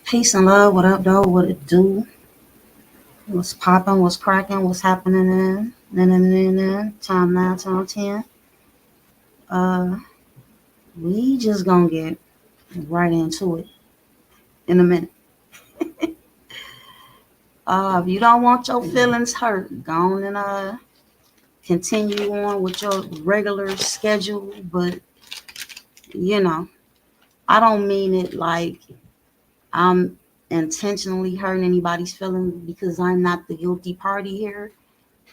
Peace and love. What up, though? What it do? What's popping? What's cracking? What's happening in? Time 9, time 10. Uh, we just gonna get right into it in a minute. If you don't want your feelings hurt, go on and continue on with your regular schedule. But you know, I don't mean it like I'm intentionally hurting anybody's feelings because I'm not the guilty party here.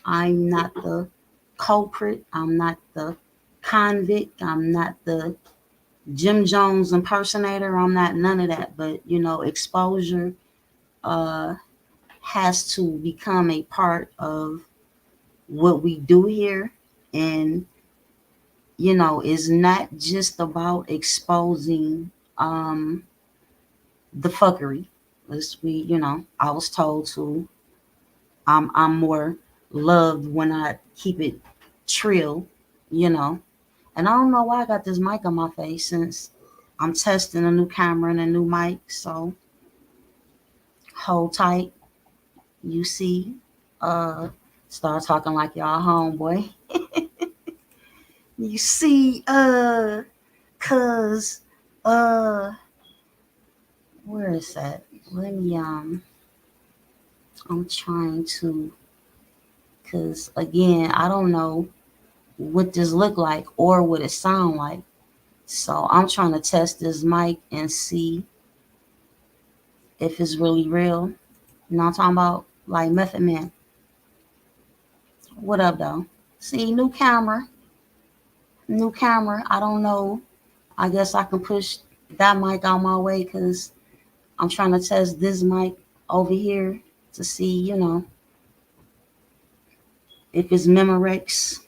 I'm not the culprit. I'm not the convict. I'm not the Jim Jones impersonator. I'm not none of that. But exposure uh, has to become a part of what we do here, and is not just about exposing the fuckery. As I was told to. I'm more loved when I keep it trill, you know. And I don't know why I got this mic on my face since I'm testing a new camera and a new mic. So hold tight. You see, uh, start talking like y'all homeboy. You see, cause, uh, where is that? Let me, I'm trying to, cause again, I don't know what this look like or what it sound like. So I'm trying to test this mic and see if it's really real. You know what I'm talking about? Like Method Man. What up though? See, new camera. New camera. I don't know. I guess I can push that mic out my way because I'm trying to test this mic over here to see, if it's Memorex.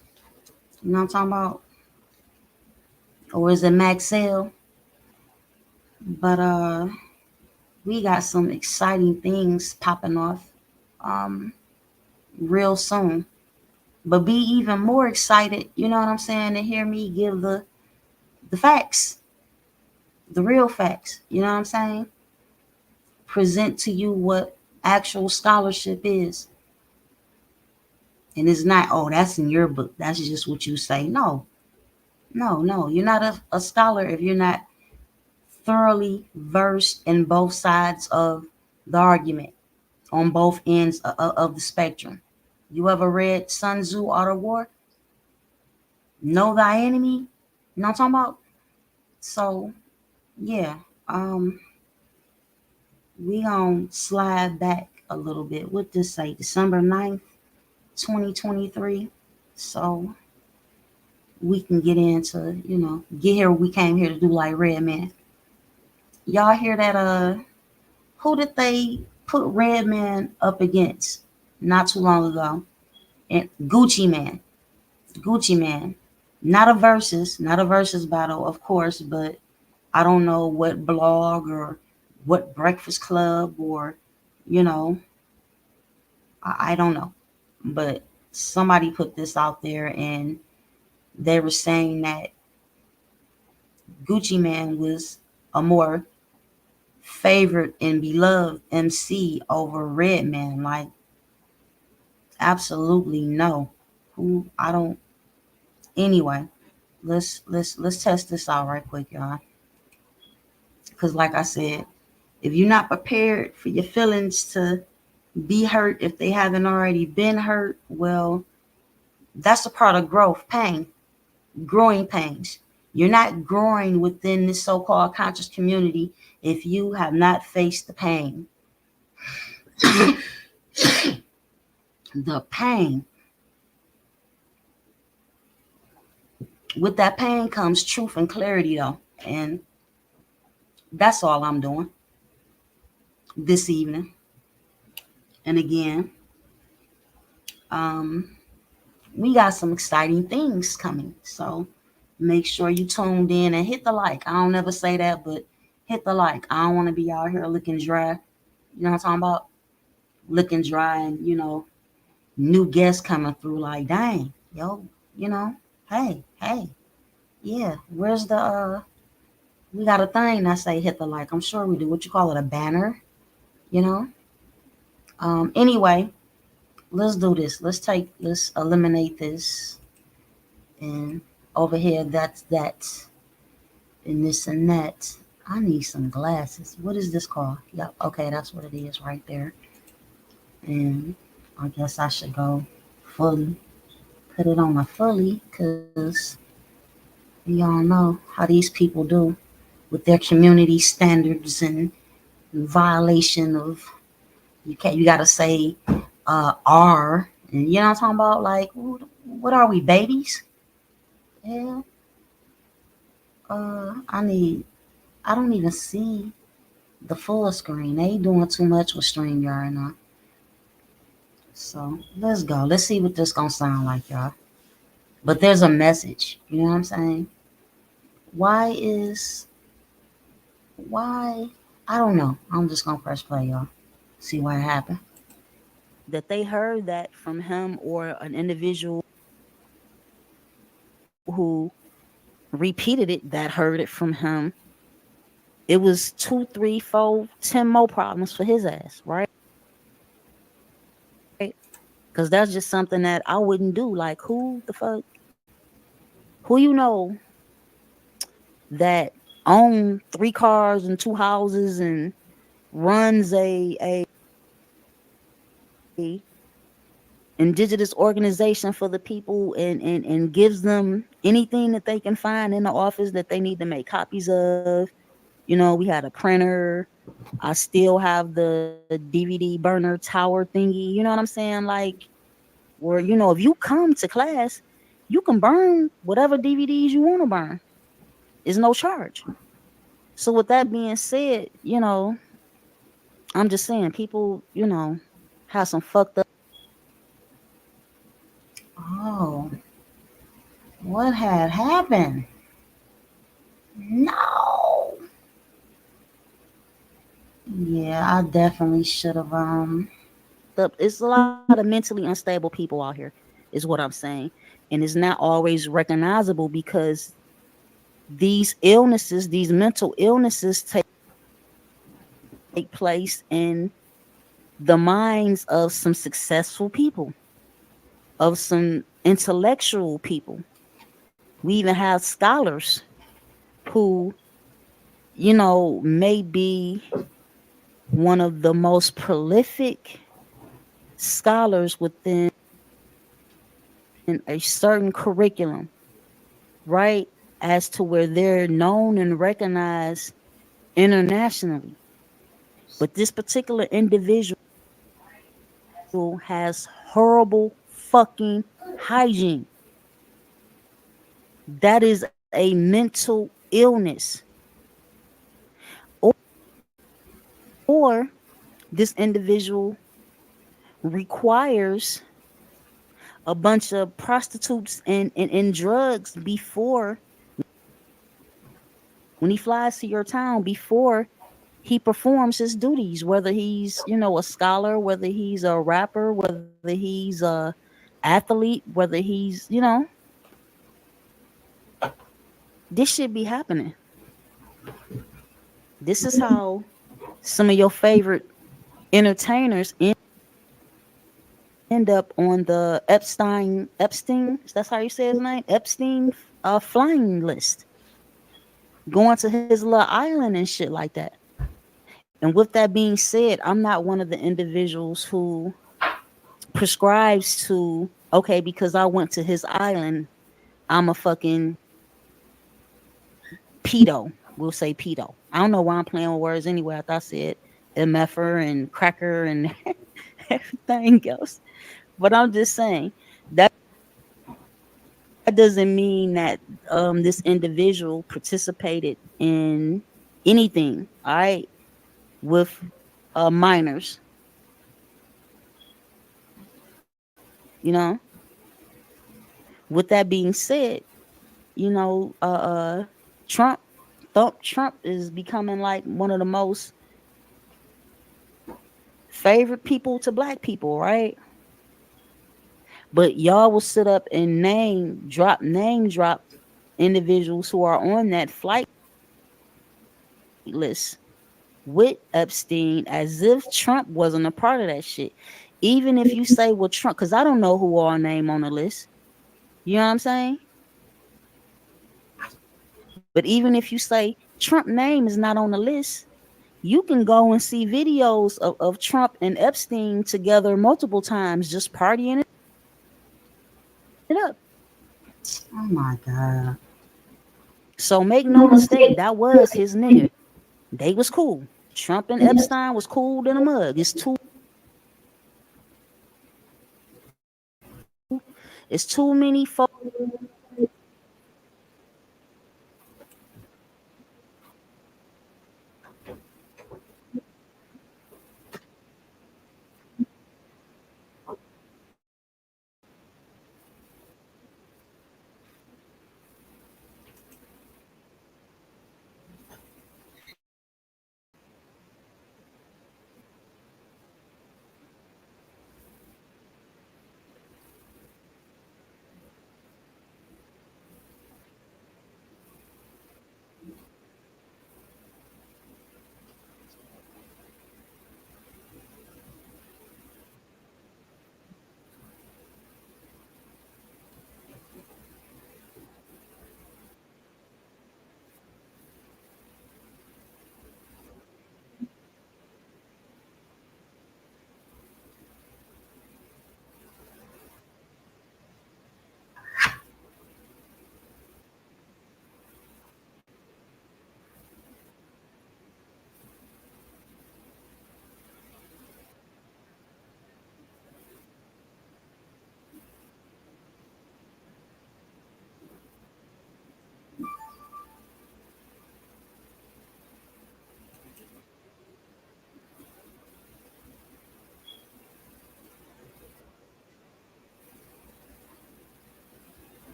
You know what I'm talking about? Or is it Maxell? But we got some exciting things popping off um real soon. But be even more excited, you know what I'm saying, to hear me give the facts, the real facts, you know what I'm saying? Present to you what actual scholarship is. And it's not, oh, that's in your book. That's just what you say. No, no, no. You're not a scholar if you're not thoroughly versed in both sides of the argument, on both ends of the spectrum. You ever read Sun Tzu, Art of War? Know thy enemy? You know what I'm talking about? So, yeah, um, we gonna slide back a little bit. What this say? December 9th, 2023. So we can get into, get here. We came here to do like Red Man. Y'all hear that? Who did they put Red Man up against not too long ago? And Gucci Man. Gucci Man. Not a versus battle, of course, but I don't know what blog or what breakfast club or, you know, I don't know. But somebody put this out there and they were saying that Gucci Man was a more favored and beloved MC over Redman. Like, absolutely no. Who I don't anyway. Let's test this out right quick, y'all. Cause like I said, if you're not prepared for your feelings to be hurt if they haven't already been hurt, well, that's a part of growth, pain, growing pains. You're not growing within this so-called conscious community if you have not faced the pain. The pain. With that pain comes truth and clarity, though. And that's all I'm doing this evening. And again, um, we got some exciting things coming. So make sure you tuned in and hit the like. I don't ever say that, but hit the like. I don't want to be out here looking dry. You know what I'm talking about? Looking dry and, new guests coming through like, dang, yo, hey, yeah, where's the We got a thing that say hit the like. I'm sure we do. What you call it, a banner? You know. Anyway, let's do this. Let's eliminate this, and over here that's that, and this and that. I need some glasses. What is this called? Yep. Okay, that's what it is right there. And I guess I should go fully put it on a fully, because we all know how these people do with their community standards and violation of, you gotta say R, and you know what I'm talking about, like what are we, babies? Yeah. I need, I don't even see the full screen. They doing too much with StreamYard now. So let's go. Let's see what this gonna sound like, y'all. But there's a message. You know what I'm saying? Why is why? I don't know. I'm just gonna press play, y'all. See what happened. That they heard that from him or an individual who repeated it that heard it from him. It was two, three, four, 10 more problems for his ass, right? Because that's just something that I wouldn't do. Like, who the fuck, who you know that own three cars and two houses and runs a indigenous organization for the people, and gives them anything that they can find in the office that they need to make copies of. We had a printer. I still have the DVD burner tower thingy. You know what I'm saying? Like, where, if you come to class, you can burn whatever DVDs you want to burn. It's no charge. So with that being said, I'm just saying people, have some fucked up. Oh, what had happened? No. Yeah, I definitely should have. It's a lot of mentally unstable people out here, is what I'm saying. And it's not always recognizable because these illnesses, these mental illnesses take place in the minds of some successful people, of some intellectual people. We even have scholars who, may be one of the most prolific scholars within a certain curriculum, right? As to where they're known and recognized internationally. But this particular individual has horrible fucking hygiene. That is a mental illness. Or this individual requires a bunch of prostitutes and drugs before, when he flies to your town, before he performs his duties, whether he's, a scholar, whether he's a rapper, whether he's a athlete, whether he's, this should be happening. This is how some of your favorite entertainers end up on the Epstein, that's how you say his name, Epstein flying list, going to his little island and shit like that. And with that being said, I'm not one of the individuals who prescribes to, okay, because I went to his island, I'm a fucking pedo. We'll say pedo. I don't know why I'm playing with words anyway. I thought I said MFer and cracker and everything else. But I'm just saying that doesn't mean that this individual participated in anything, all right, with minors, you know. With that being said, you know, Trump, Trump is becoming like one of the most favorite people to black people, right? But y'all will sit up and name drop individuals who are on that flight list with Epstein as if Trump wasn't a part of that shit. Even if you say, well, Trump, because I don't know who all name on the list. You know what I'm saying? But even if you say Trump name is not on the list, you can go and see videos of Trump and Epstein together multiple times, just partying it up. Oh my God. So make no mistake, that was his nigga. They was cool. Trump and Epstein was cool than a mug. It's too many folks.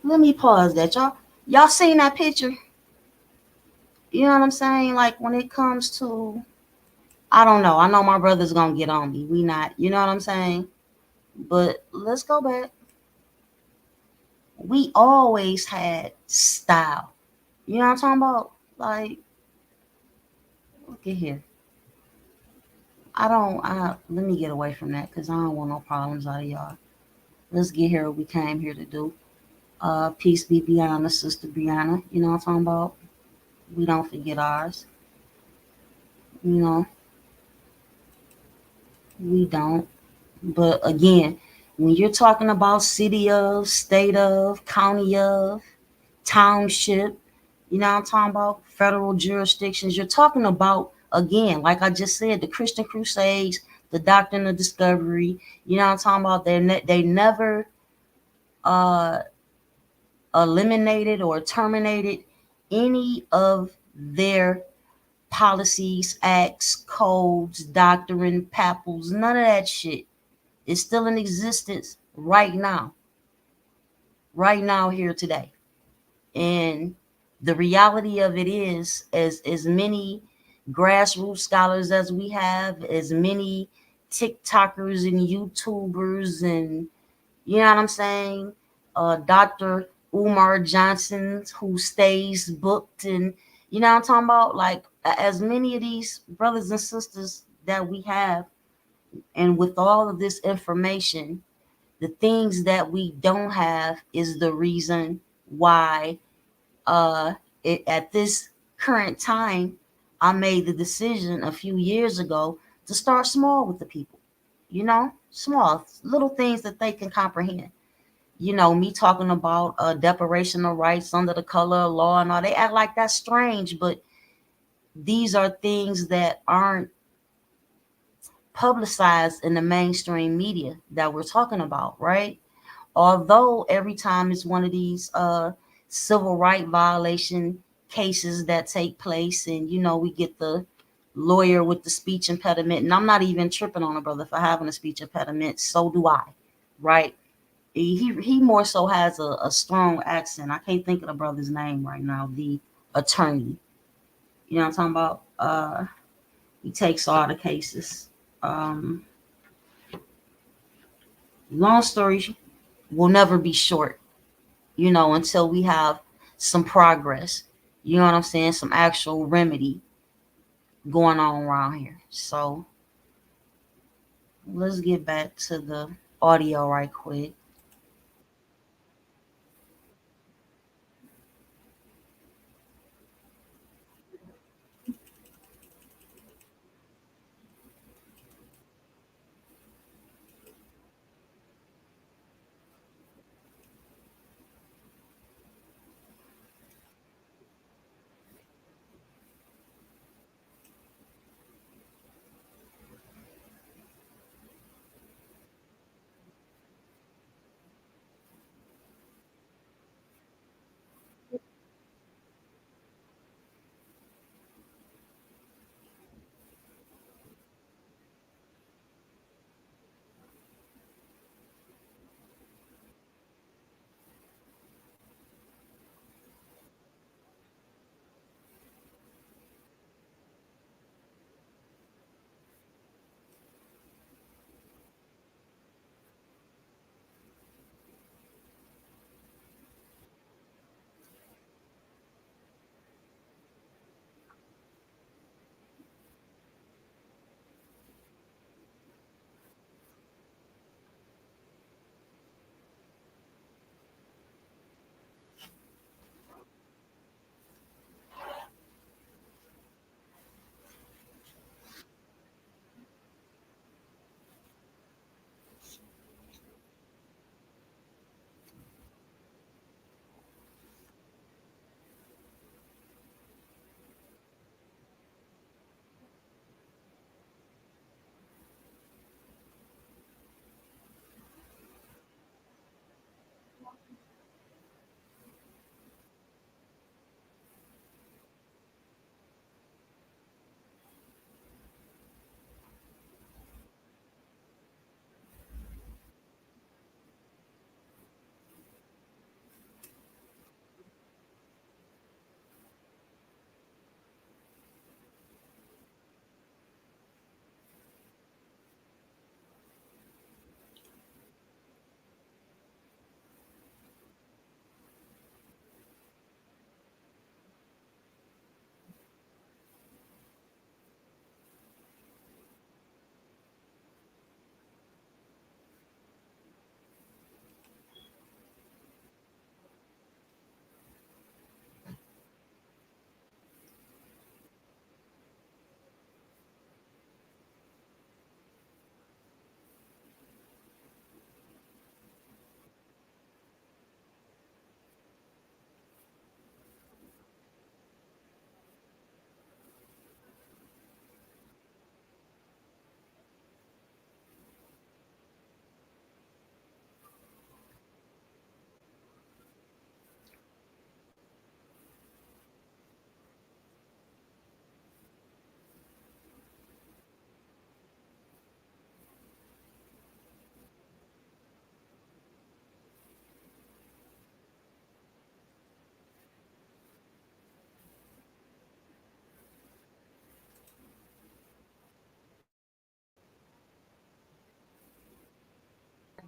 Let me pause that. Y'all seen that picture? You know what I'm saying? Like when it comes to, I don't know. I know my brother's gonna get on me. We not, you know what I'm saying? But let's go back. We always had style. You know what I'm talking about? Like, look at here. Let me get away from that because I don't want no problems out of y'all. Let's get here what we came here to do. Peace be Brianna, Sister Brianna. You know what I'm talking about? We don't forget ours. You know, we don't. But again, when you're talking about city of, state of, county of, township, you know what I'm talking about? Federal jurisdictions, you're talking about, again, like I just said, the Christian Crusades, the Doctrine of Discovery, you know what I'm talking about? They never uh, eliminated or terminated any of their policies, acts, codes, doctrine, papals, none of that shit is still in existence right now, here today. And the reality of it is, as many grassroots scholars as we have, as many TikTokers and YouTubers, and you know what I'm saying, Dr. Umar Johnson, who stays booked, and you know what I'm talking about, like as many of these brothers and sisters that we have, and with all of this information, the things that we don't have is the reason why uh at this current time I made the decision a few years ago to start small with the people. You know, small little things that they can comprehend. You know, me talking about declaration of rights under the color of law and all, they act like that's strange, but these are things that aren't publicized in the mainstream media that we're talking about, right? Although every time it's one of these civil right violation cases that take place, and you know, we get the lawyer with the speech impediment, and I'm not even tripping on a brother for having a speech impediment, so do I, right? He more so has a strong accent. I can't think of the brother's name right now, the attorney. You know what I'm talking about? He takes all the cases. um Long story will never be short, you know, until we have some progress. You know what I'm saying? Some actual remedy going on around here. So let's get back to the audio right quick.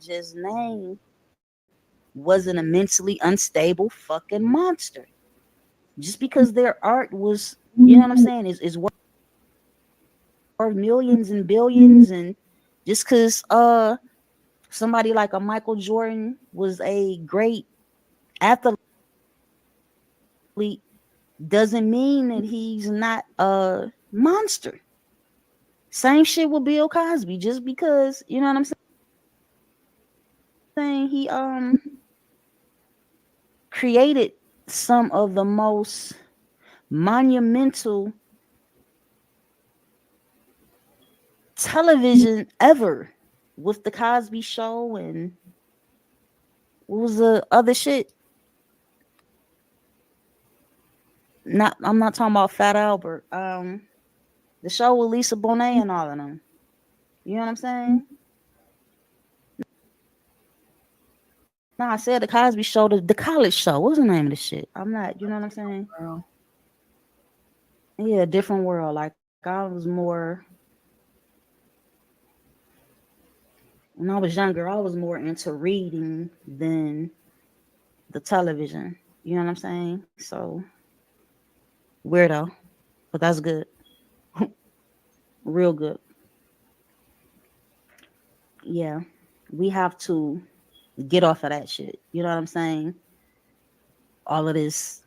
Just named wasn't a mentally unstable fucking monster. Just because their art was, you know what I'm saying, is worth millions and billions, and just because somebody like a Michael Jordan was a great athlete doesn't mean that he's not a monster. Same shit with Bill Cosby. Just because, you know what I'm saying, he created some of the most monumental television ever with the Cosby Show and what was the other shit? Not I'm not talking about Fat Albert. The show with Lisa Bonet and all of them. You know what I'm saying? No, I said the Cosby Show, the college show. What's the name of the shit? I'm not. You know what I'm saying? Girl. Yeah, different world. Like I was more when I was younger. I was more into reading than the television. You know what I'm saying? So Weirdo, but that's good. Real good. Yeah. We have to get off of that shit. You know what I'm saying? All of this,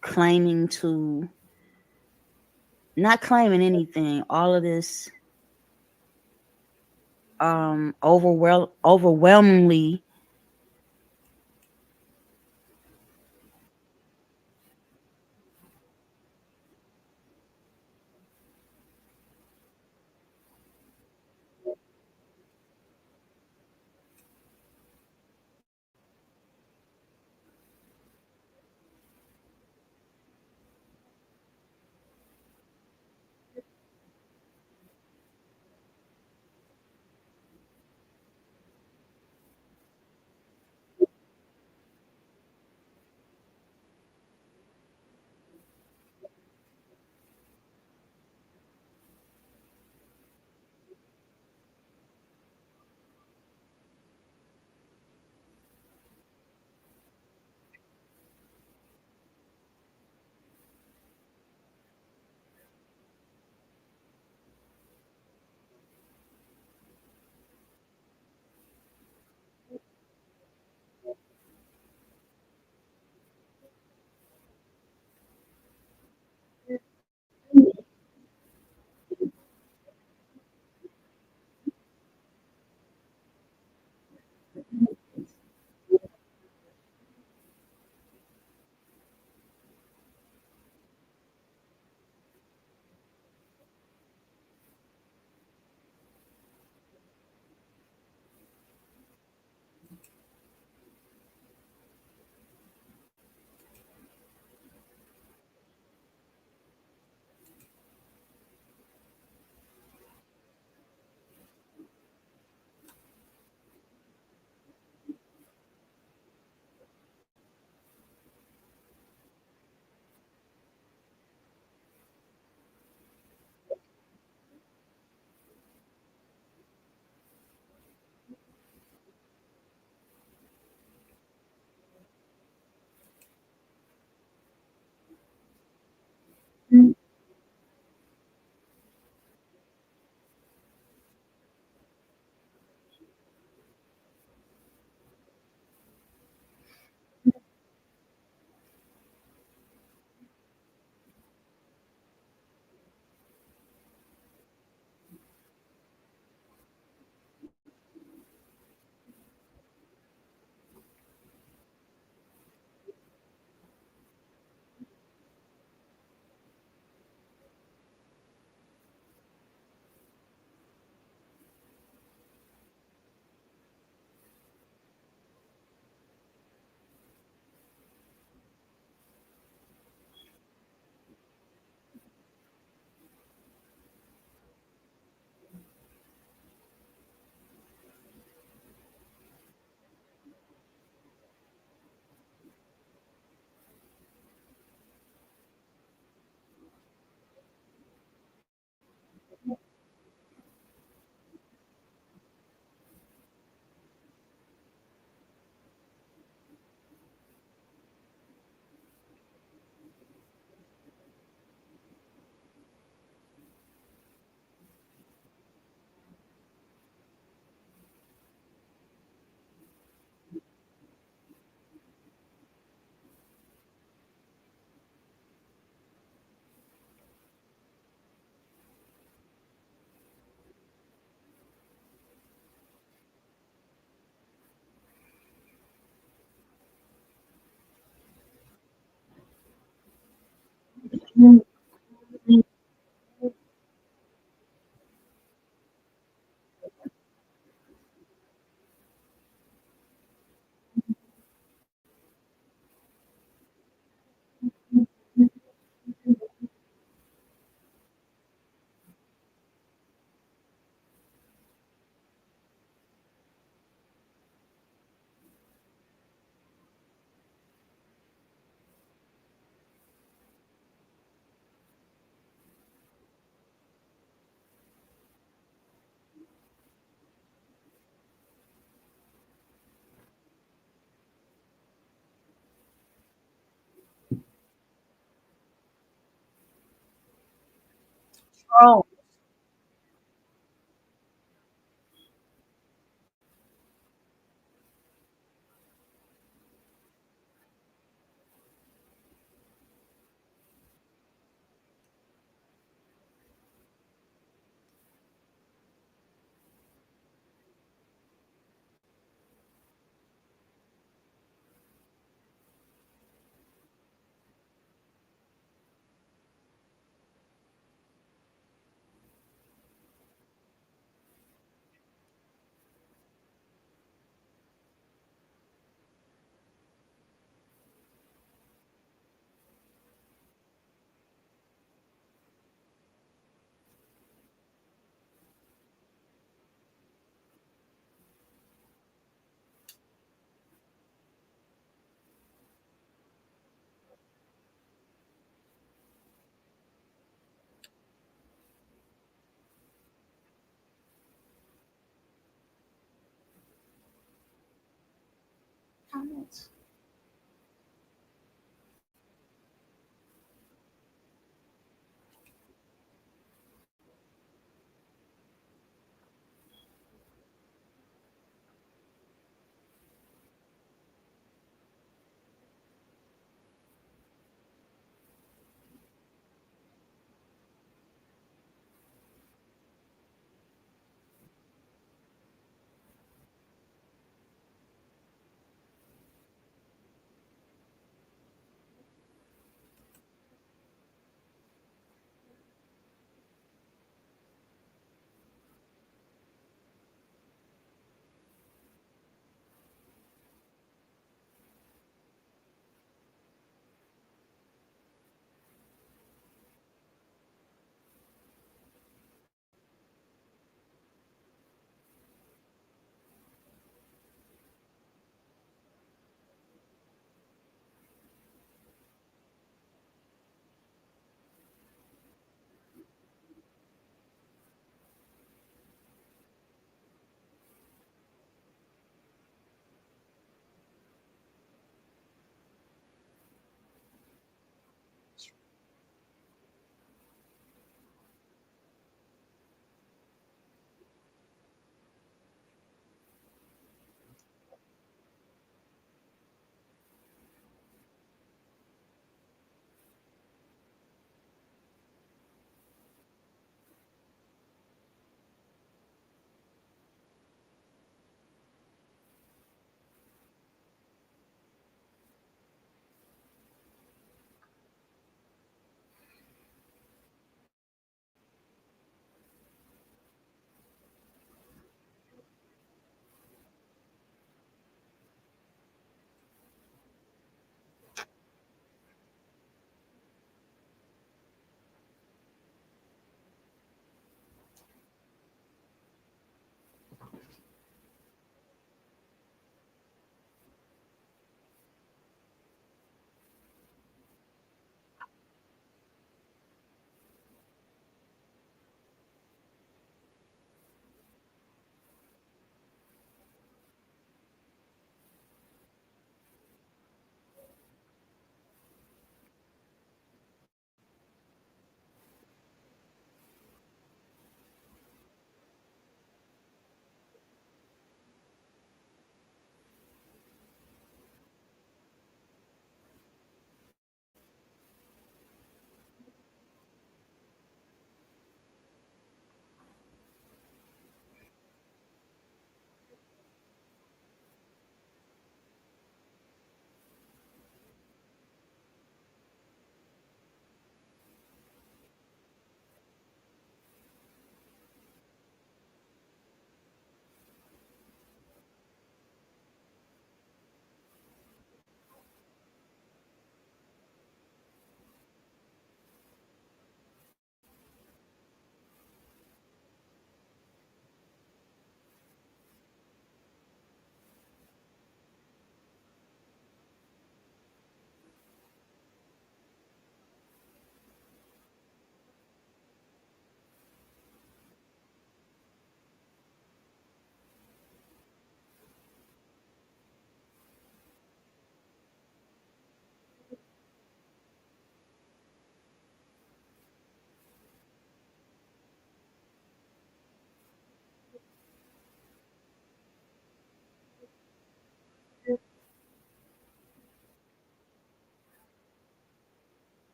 claiming to not claiming anything, all of this overwhelmingly Oh, comments.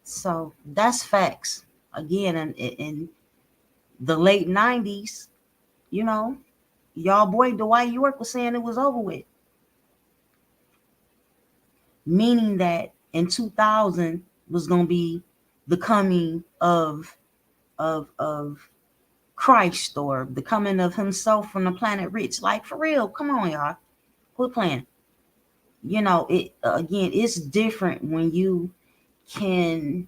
So that's facts. Again, in the late 90s, you know, y'all boy Dwight York was saying it was over with, meaning that in 2000 was going to be the coming of Christ, or the coming of himself from the planet Rich. Like, for real, come on, y'all, quit playing. You know, it again, it's different when you can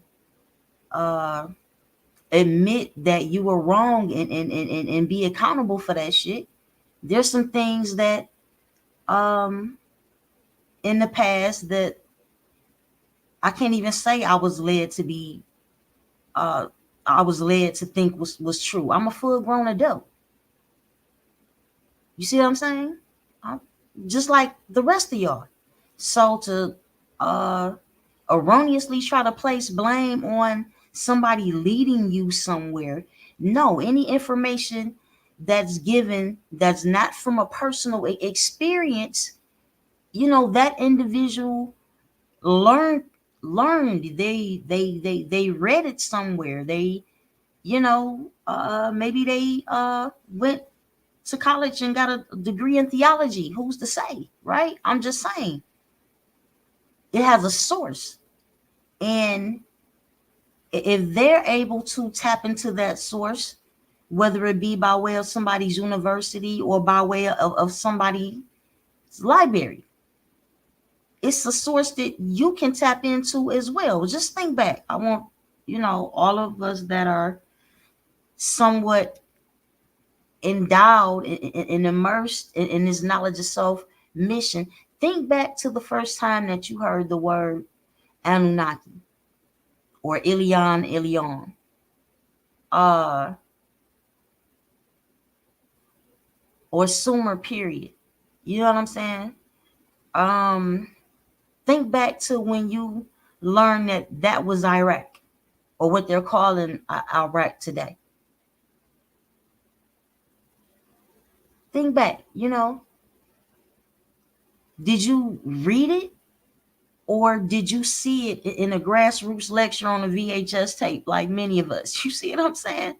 uh admit that you were wrong, and be accountable for that shit. There's some things that um in the past that I can't even say uh I was led to think was true. I'm a full grown adult. You see what I'm saying? I'm just like the rest of y'all. So to uh erroneously try to place blame on somebody leading you somewhere, no, any information that's given that's not from a personal experience, that individual learned learned they read it somewhere. They, maybe they went to college and got a degree in theology. Who's to say, right? I'm just saying it has a source. And if they're able to tap into that source, whether it be by way of somebody's university or by way of somebody's library, it's a source that you can tap into as well. Just think back. I want, all of us that are somewhat endowed and immersed in this knowledge of self mission. Think back to the first time that you heard the word Anunnaki or Ilion, uh, or Sumer, period. You know what I'm saying? Um, think back to when you learned that that was Iraq, or what they're calling Iraq today. Think back, did you read it, or did you see it in a grassroots lecture on a VHS tape like many of us? You see what I'm saying?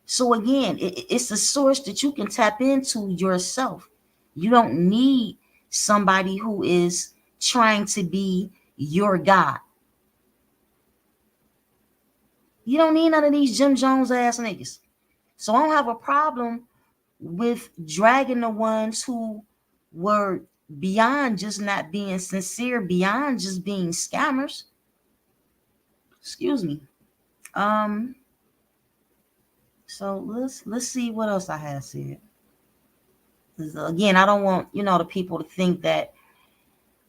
So again, it's a source that you can tap into yourself. You don't need somebody who is trying to be your God. You don't need none of these Jim Jones ass niggas. So I don't have a problem with dragging the ones who were beyond just not being sincere, beyond just being scammers. Excuse me. Um, so let's see what else I have said. Again, I don't want the people to think that,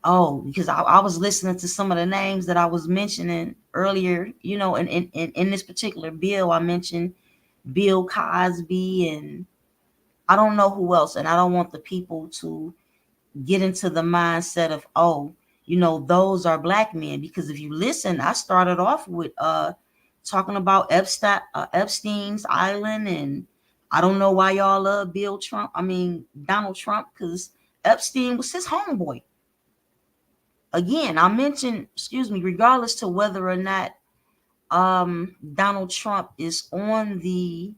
oh, because I was listening to some of the names that I was mentioning earlier. In this particular bill, I mentioned Bill Cosby, and I don't know who else, and I don't want the people to get into the mindset of, oh, those are black men. Because if you listen, I started off with talking about Epstein's Island, and I don't know why y'all love Donald Trump, because Epstein was his homeboy. Again, I mentioned, excuse me, regardless to whether or not Donald Trump is on the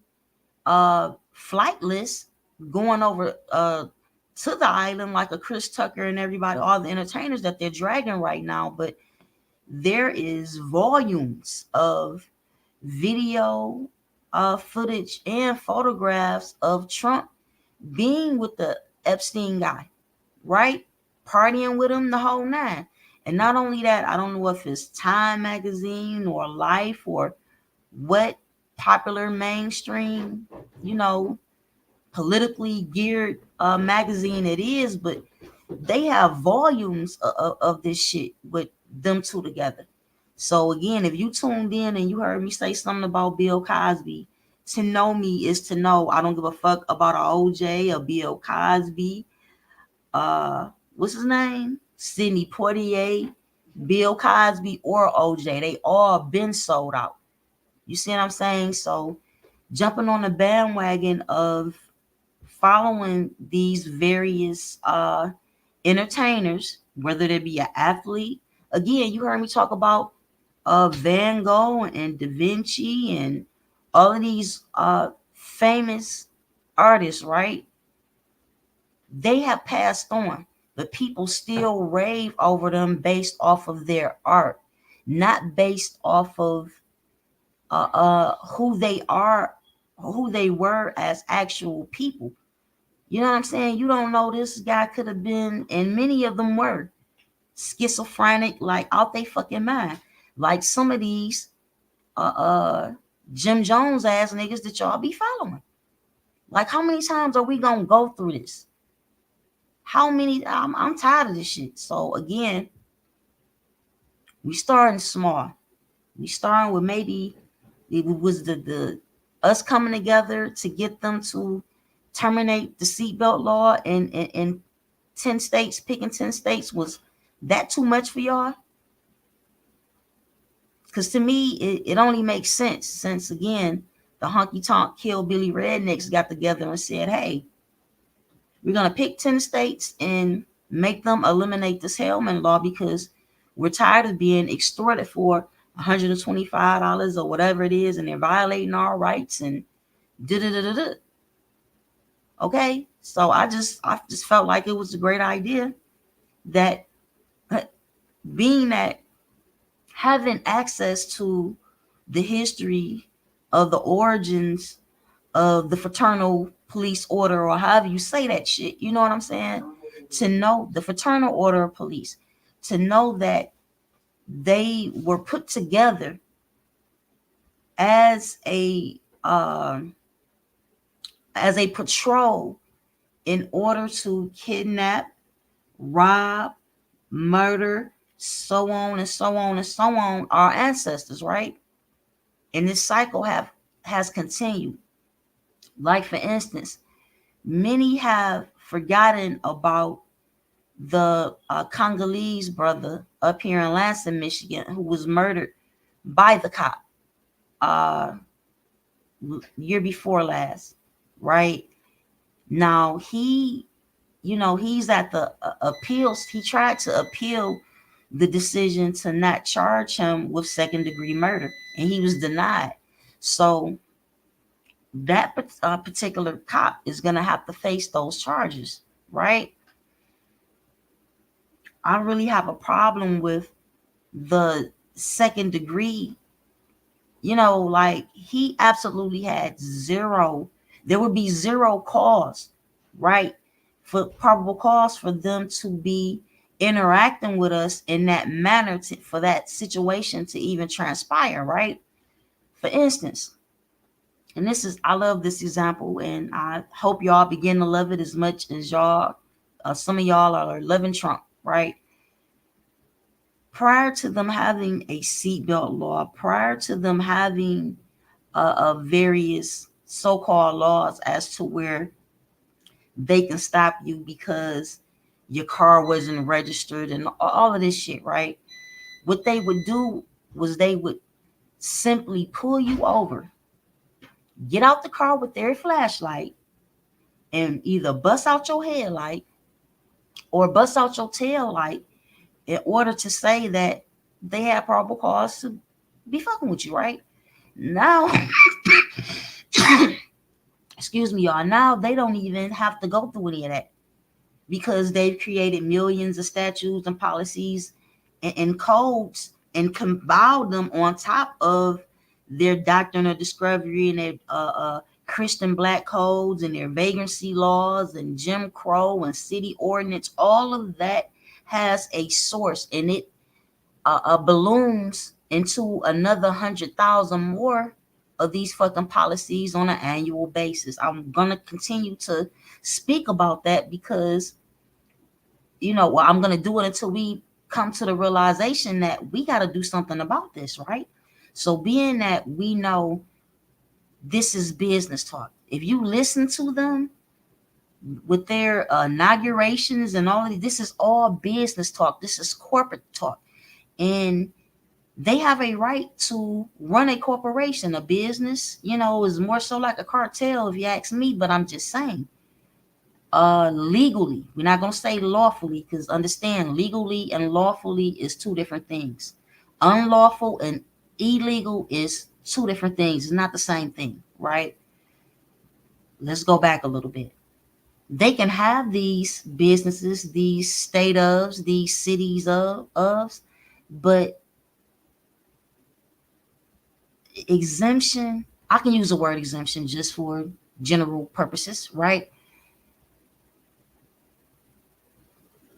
flight list going over to the island, like a Chris Tucker and everybody, all the entertainers that they're dragging right now. But there is volumes of video footage and photographs of Trump being with the Epstein guy, right? Partying with him the whole nine. And not only that, I don't know if it's Time magazine or Life or what popular mainstream, you know, politically geared magazine it is, but they have volumes of this shit with them two together. So again, if you tuned in and you heard me say something about Bill Cosby, to know me is to know I don't give a fuck about a OJ, a Bill Cosby, what's his name? Sidney Poitier, Bill Cosby, or OJ. They all been sold out. You see what I'm saying? So jumping on the bandwagon of following these various entertainers, whether they be an athlete, Again, you heard me talk about Van Gogh and Da Vinci and all of these famous artists, right? They have passed on, but people still rave over them based off of their art, not based off of who they are, who they were as actual people. You know what I'm saying? You don't know this guy could have been, and many of them were schizophrenic, like out they fucking mind. Like some of these uh, uh Jim Jones ass niggas that y'all be following. Like how many times are we gonna go through this? How many? I'm tired of this shit. So again, we starting small. We starting with maybe it was the us coming together to get them to terminate the seatbelt law in 10 states, picking 10 states. Was that too much for y'all? Because to me, it only makes sense since, again, the honky tonk hillbilly rednecks got together and said, hey, we're going to pick 10 states and make them eliminate this helmet law because we're tired of being extorted for $125 or whatever it is, and they're violating our rights and da da da da da. Okay, so I just felt like it was a great idea that being that having access to the history of the origins of the fraternal police order, or however you say that shit, you know what I'm saying? To know the fraternal order of police, to know that they were put together as a patrol in order to kidnap, rob, murder, so on and so on and so on, our ancestors, right? And this cycle has continued. Like for instance, many have forgotten about the Congolese brother up here in Lansing, Michigan, who was murdered by the cop uh, year before last, right? Now he's at the appeals. He tried to appeal the decision to not charge him with second degree murder, and he was denied. So that particular cop is going to have to face those charges, right? I really have a problem with the second degree. Like he absolutely had zero, there would be zero cause, right? For probable cause for them to be interacting with us in that manner for that situation to even transpire, right? For instance, and I love this example, and I hope y'all begin to love it as much as y'all, some of y'all are loving Trump, right? Prior to them having a seatbelt law, prior to them having various so-called laws as to where they can stop you because your car wasn't registered and all of this shit, right? What they would do was they would simply pull you over, get out the car with their flashlight, and either bust out your headlight or bust out your tail light in order to say that they had probable cause to be fucking with you, right? Now, excuse me, y'all. Now they don't even have to go through any of that because they've created millions of statutes and policies and codes and compiled them on top of their doctrine of discovery and their Christian black codes and their vagrancy laws and Jim Crow and city ordinance. All of that has a source, and it balloons into another 100,000 more of these fucking policies on an annual basis. I'm gonna continue to speak about that because I'm gonna do it until we come to the realization that we got to do something about this, right? So being that we know this is business talk, if you listen to them with their inaugurations and all of this is all business talk. This is corporate talk, and they have a right to run a corporation, a business. Is more so like a cartel, if you ask me. But I'm just saying, Legally, we're not going to say lawfully, because understand, legally and lawfully is two different things. Unlawful and illegal is two different things. It's not the same thing, right? Let's go back a little bit. They can have these businesses, these state ofs, these cities of, but exemption, I can use the word exemption just for general purposes, right?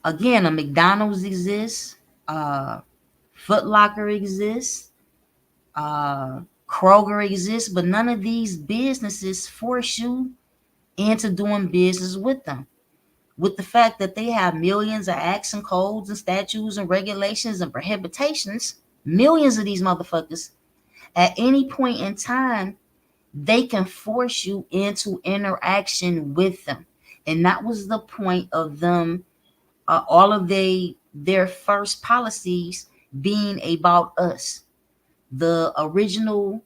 Again, a McDonald's exists, Foot Locker exists, Kroger exists, but none of these businesses force you into doing business with them. With the fact that they have millions of acts and codes and statutes and regulations and prohibitions, millions of these motherfuckers, at any point in time, they can force you into interaction with them. And that was the point of them, all of their first policies being about us. The original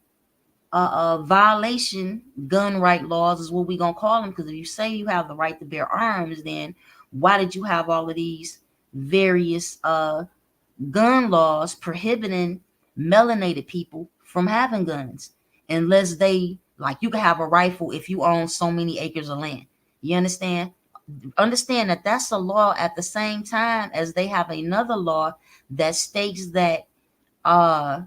violation, gun right laws is what we gonna call them, because if you say you have the right to bear arms, then why did you have all of these various gun laws prohibiting melanated people from having guns, unless they, like, you can have a rifle if you own so many acres of land. You understand that that's a law at the same time as they have another law that states that uh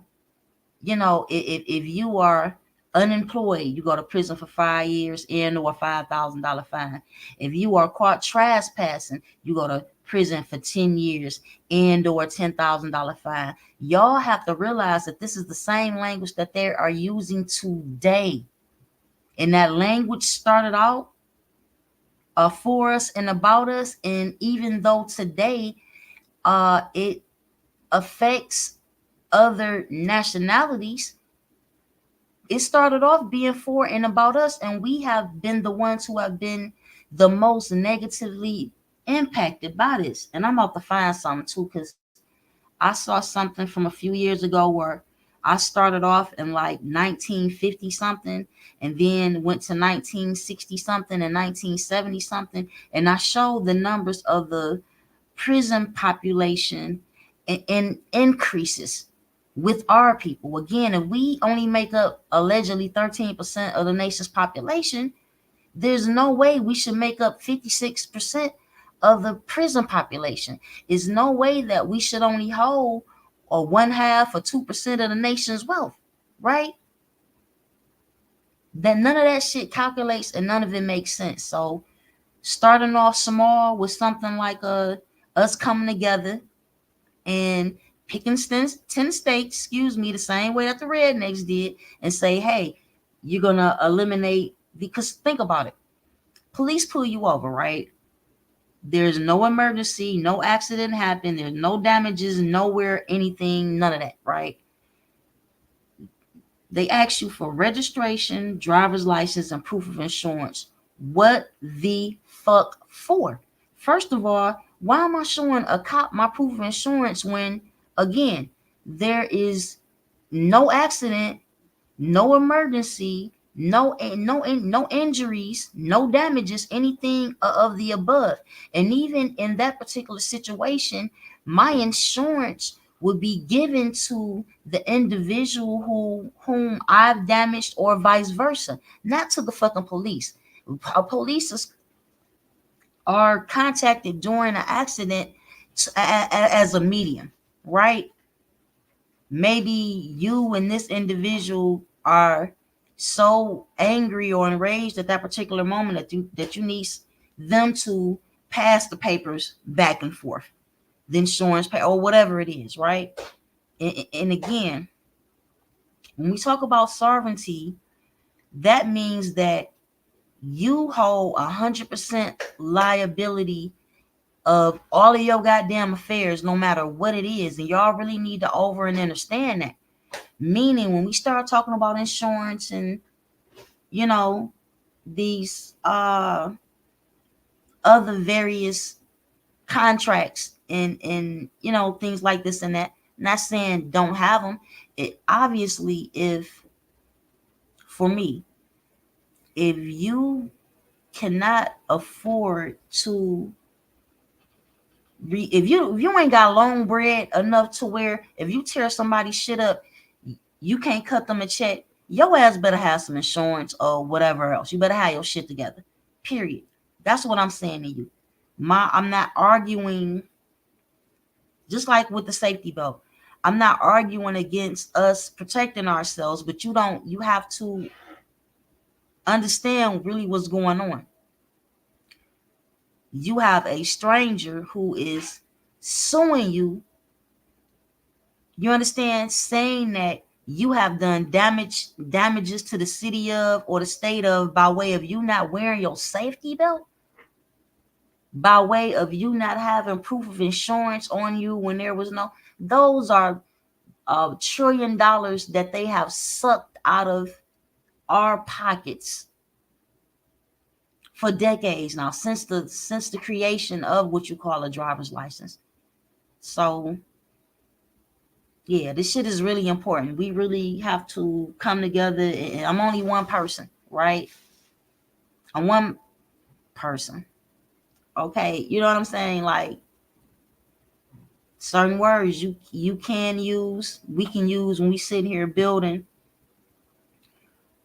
if you are unemployed, you go to prison for 5 years and or $5,000 fine. If you are caught trespassing, you go to prison for 10 years and or $10,000 fine. Y'all have to realize that this is the same language that they are using today. And that language started out for us and about us. And even though today it affects other nationalities, it started off being for and about us, and we have been the ones who have been the most negatively impacted by this. And I'm about to find something too, because I saw something from a few years ago where I started off in like 1950 something, and then went to 1960 something and 1970 something, and I showed the numbers of the prison population and increases with our people. Again, if we only make up allegedly 13% of the nation's population, there's no way we should make up 56% of the prison population. There's no way that we should only hold or one half or 2% of the nation's wealth, right? Then none of that shit calculates and none of it makes sense. So starting off small with something like us coming together and picking 10 states, the same way that the rednecks did, and say, hey, you're going to eliminate, because think about it. Police pull you over, right? There's no emergency, no accident happened, there's no damages, nowhere, anything, none of that, right? They ask you for registration, driver's license, and proof of insurance. What the fuck for? First of all, why am I showing a cop my proof of insurance when, again, there is no accident, no emergency, no injuries, no damages, anything of the above? And even in that particular situation, my insurance would be given to the individual whom I've damaged, or vice versa, not to the fucking police. Police are contacted during an accident as a medium, right? Maybe you and this individual are so angry or enraged at that particular moment that you need them to pass the papers back and forth, the insurance pay or whatever it is, right? And again, when we talk about sovereignty, that means that you hold 100% liability of all of your goddamn affairs, no matter what it is. And y'all really need to over and understand that. Meaning, when we start talking about insurance and, these other various contracts and things like this and that, not saying don't have them. It obviously, if for me, if you cannot afford to if you ain't got long bread enough to where if you tear somebody's shit up, you can't cut them a check. Your ass better have some insurance or whatever else. You better have your shit together. Period. That's what I'm saying to you. I'm not arguing, just like with the safety belt. I'm not arguing against us protecting ourselves, but you have to understand really what's going on. You have a stranger who is suing you. You understand? Saying that you have done damages to the city of or the state of by way of you not wearing your safety belt, by way of you not having proof of insurance on you when there was no. Those are $1 trillion that they have sucked out of our pockets for decades now, since the creation of what you call a driver's license. So yeah, this shit is really important. We really have to come together. And I'm only one person, right? I'm one person. Okay, you know what I'm saying? Like certain words you can use, we can use when we sit here building.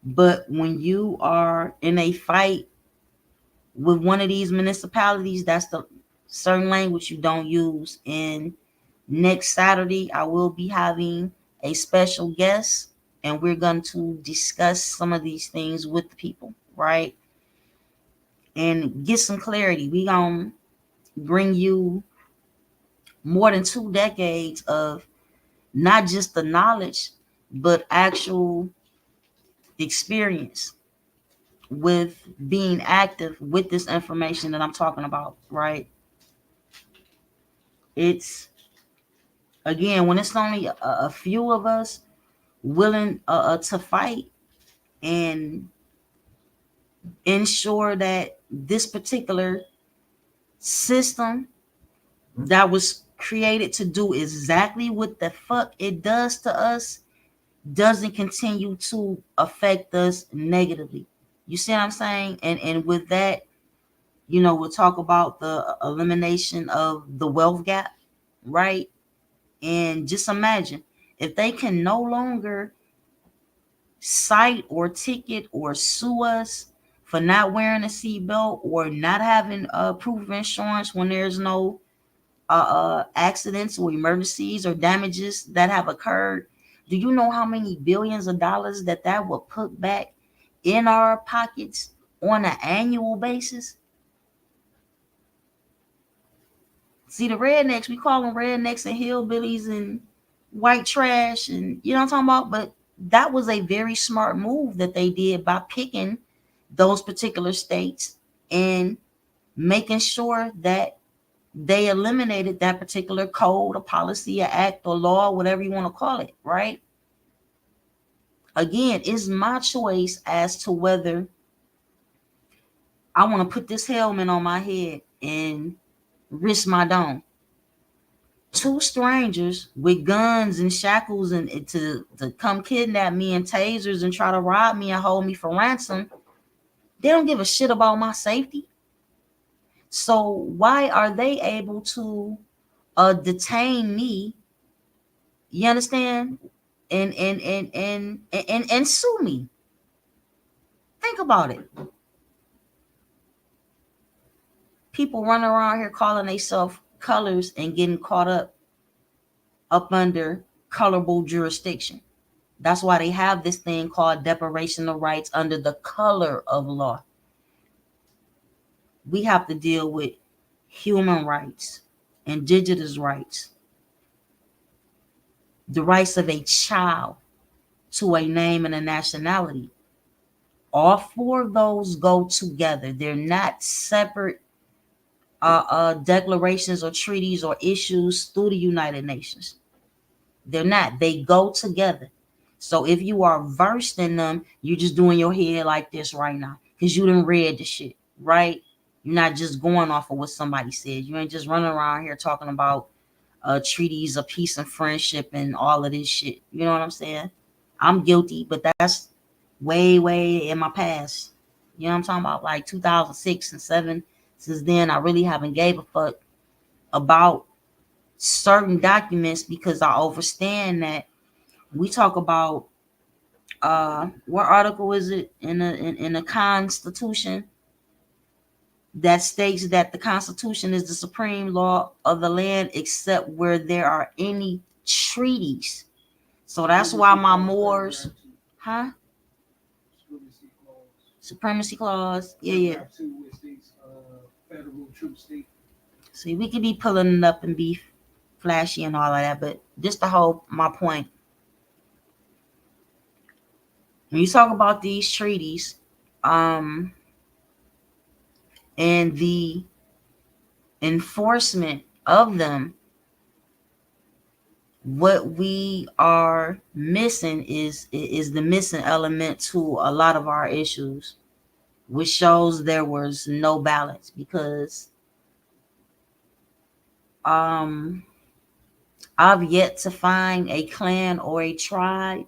But when you are in a fight with one of these municipalities, that's the certain language you don't use. And next Saturday, I will be having a special guest, and we're going to discuss some of these things with the people, right? And get some clarity. We going to bring you more than 2 decades of not just the knowledge, but actual experience with being active with this information that I'm talking about, right? It's, again, when it's only a few of us willing to fight and ensure that this particular system that was created to do exactly what the fuck it does to us doesn't continue to affect us negatively. You see what I'm saying? And with that, we'll talk about the elimination of the wealth gap, right? And just imagine if they can no longer cite or ticket or sue us for not wearing a seatbelt or not having proof of insurance when there's no accidents or emergencies or damages that have occurred. Do you know how many billions of dollars that will put back in our pockets on an annual basis? See, the rednecks, we call them rednecks and hillbillies and white trash, and you know what I'm talking about? But that was a very smart move that they did by picking those particular states and making sure that they eliminated that particular code or policy or act or law, whatever you want to call it, right? Again, it's my choice as to whether I want to put this helmet on my head and risk my dome. 2 strangers with guns and shackles and to come kidnap me and tasers and try to rob me and hold me for ransom, they don't give a shit about my safety. So why are they able to detain me? You understand? And sue me. Think about it. People running around here calling themselves colors and getting caught up under colorable jurisdiction. That's why they have this thing called deprivation of rights under the color of law. We have to deal with human rights, indigenous rights, the rights of a child to a name and a nationality. All 4 of those go together. They're not separate declarations or treaties or issues through the United Nations. They're not. They go together. So if you are versed in them, you're just doing your head like this right now because you done read the shit, right? You're not just going off of what somebody said. You ain't just running around here talking about treaties of peace and friendship and all of this shit. You know what I'm saying? I'm guilty, but that's way, way in my past. You know what I'm talking about? Like 2006 and 7. Since then, I really haven't gave a fuck about certain documents because I understand that we talk about what article is it in the Constitution that states that the Constitution is the supreme law of the land except where there are any treaties. So that's why my Moors, huh? Supremacy clause. Yeah, yeah. See, we could be pulling it up and be flashy and all of that, but just the whole my point. When you talk about these treaties, and the enforcement of them, what we are missing is the missing element to a lot of our issues, which shows there was no balance because I've yet to find a clan or a tribe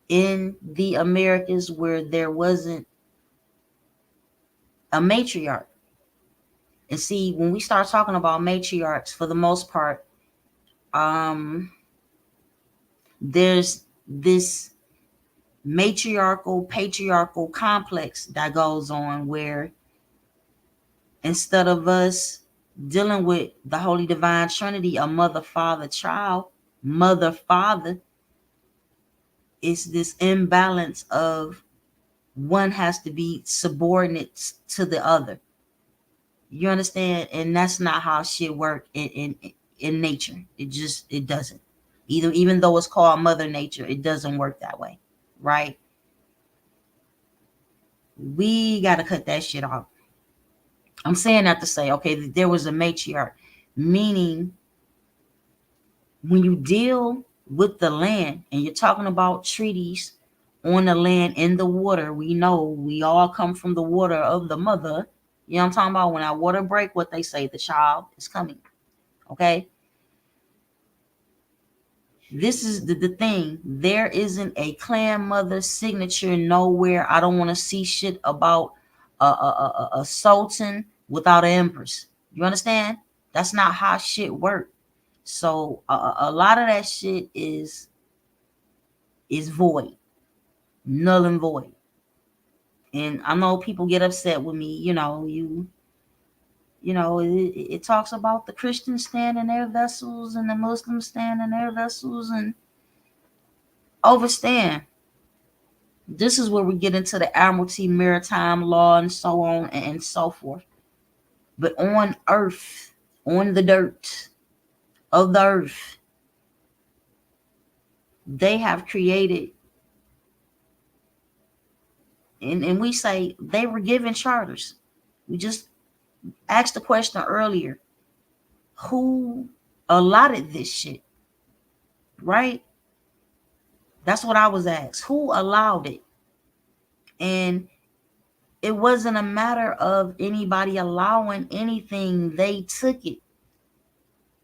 in the Americas where there wasn't a matriarch. And see, when we start talking about matriarchs, for the most part, there's this matriarchal, patriarchal complex that goes on where instead of us dealing with the Holy Divine Trinity, a mother, father, child, mother, father, it's this imbalance of one has to be subordinate to the other. You understand? And that's not how shit work in nature. It doesn't. Even though it's called Mother Nature, it doesn't work that way, right? We got to cut that shit off. I'm saying that to say, okay, there was a matriarch, meaning when you deal with the land and you're talking about treaties on the land in the water, we know we all come from the water of the mother. You know what I'm talking about? When our water break, what they say, the child is coming. Okay? This is the thing. There isn't a clan mother signature nowhere. I don't want to see shit about a sultan without an empress. You understand? That's not how shit work. So a lot of that shit is void, null and void. And I know people get upset with me. It talks about the Christians stand in their vessels and the Muslims stand in their vessels and overstand. This is where we get into the Admiralty maritime law and so on and so forth. But on earth, on the dirt of the earth, they have created, and we say they were given charters. We just asked the question earlier, who allotted this shit, right? That's what I was asked. Who allowed it? And it wasn't a matter of anybody allowing anything. They took it.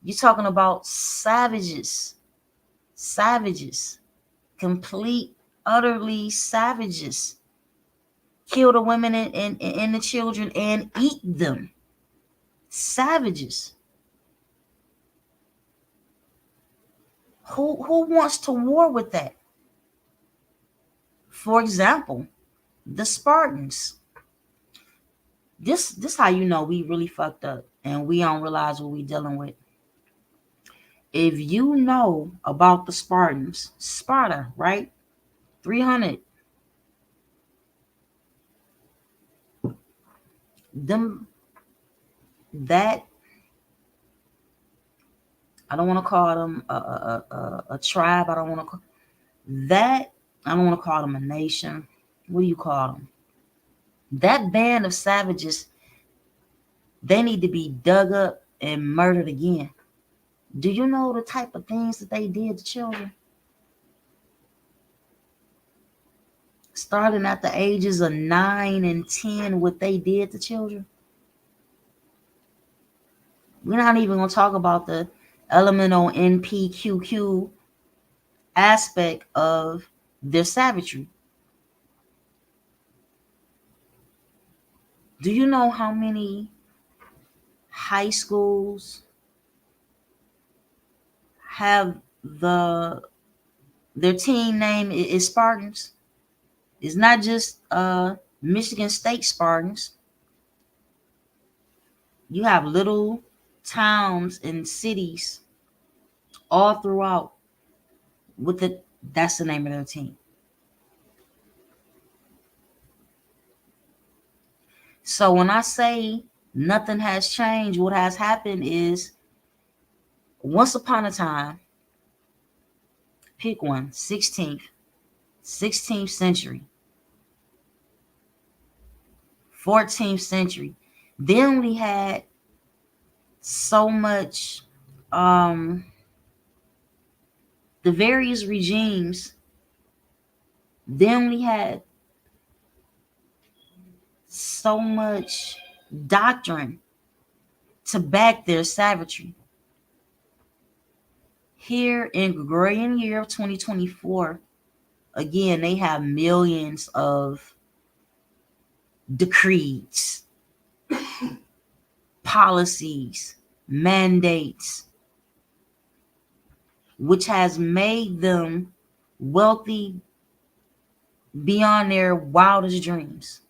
You're talking about savages, complete, utterly savages. Kill the women and the children and eat them. Savages. Who wants to war with that? For example, the Spartans. This how you know we really fucked up and we don't realize what we dealing with. If you know about the Spartans, Sparta, right? 300. Them that I don't want to call them a tribe. I don't want to call that. I don't want to call them a nation. What do you call them? That band of savages, they need to be dug up and murdered again. Do you know the type of things that they did to children? Starting at the ages of 9 and 10, what they did to children. We're not even going to talk about the elemental NPQQ aspect of their savagery. Do you know how many high schools have their team name is Spartans? It's not just Michigan State Spartans. You have little towns and cities all throughout with it. That's the name of their team. So when I say nothing has changed, what has happened is once upon a time, pick one, 16th century, 14th century, they only had so much, the various regimes, they only had so much doctrine to back their savagery. Here in Gregorian year of 2024, again, they have millions of decrees, policies, mandates, which has made them wealthy beyond their wildest dreams.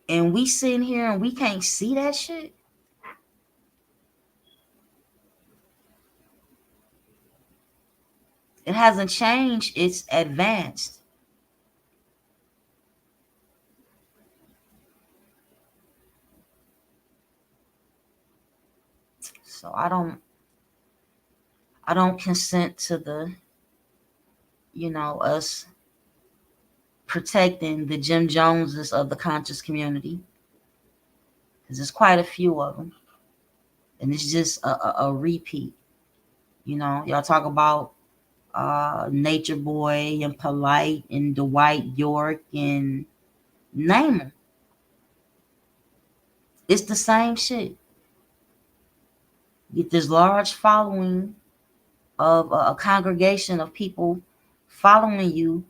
And we sitting here and we can't see that shit. It hasn't changed, it's advanced. So I don't consent to the, us protecting the Jim Joneses of the conscious community. Because there's quite a few of them. And it's just a repeat. Y'all talk about Nature Boy and Polite and Dwight York and name them. It's the same shit. You get this large following of a congregation of people following you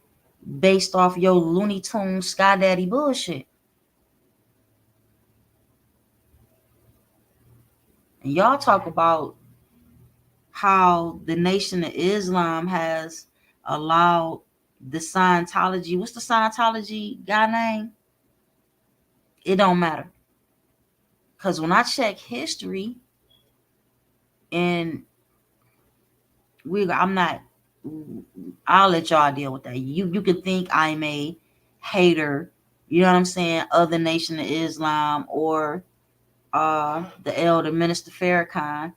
based off your Looney Tunes Sky Daddy bullshit. And y'all talk about how the Nation of Islam has allowed the Scientology. What's the Scientology guy name? It don't matter. Because when I check history, and I'll let y'all deal with that. You could think I'm a hater, you know what I'm saying, of the Nation of Islam or the elder Minister Farrakhan,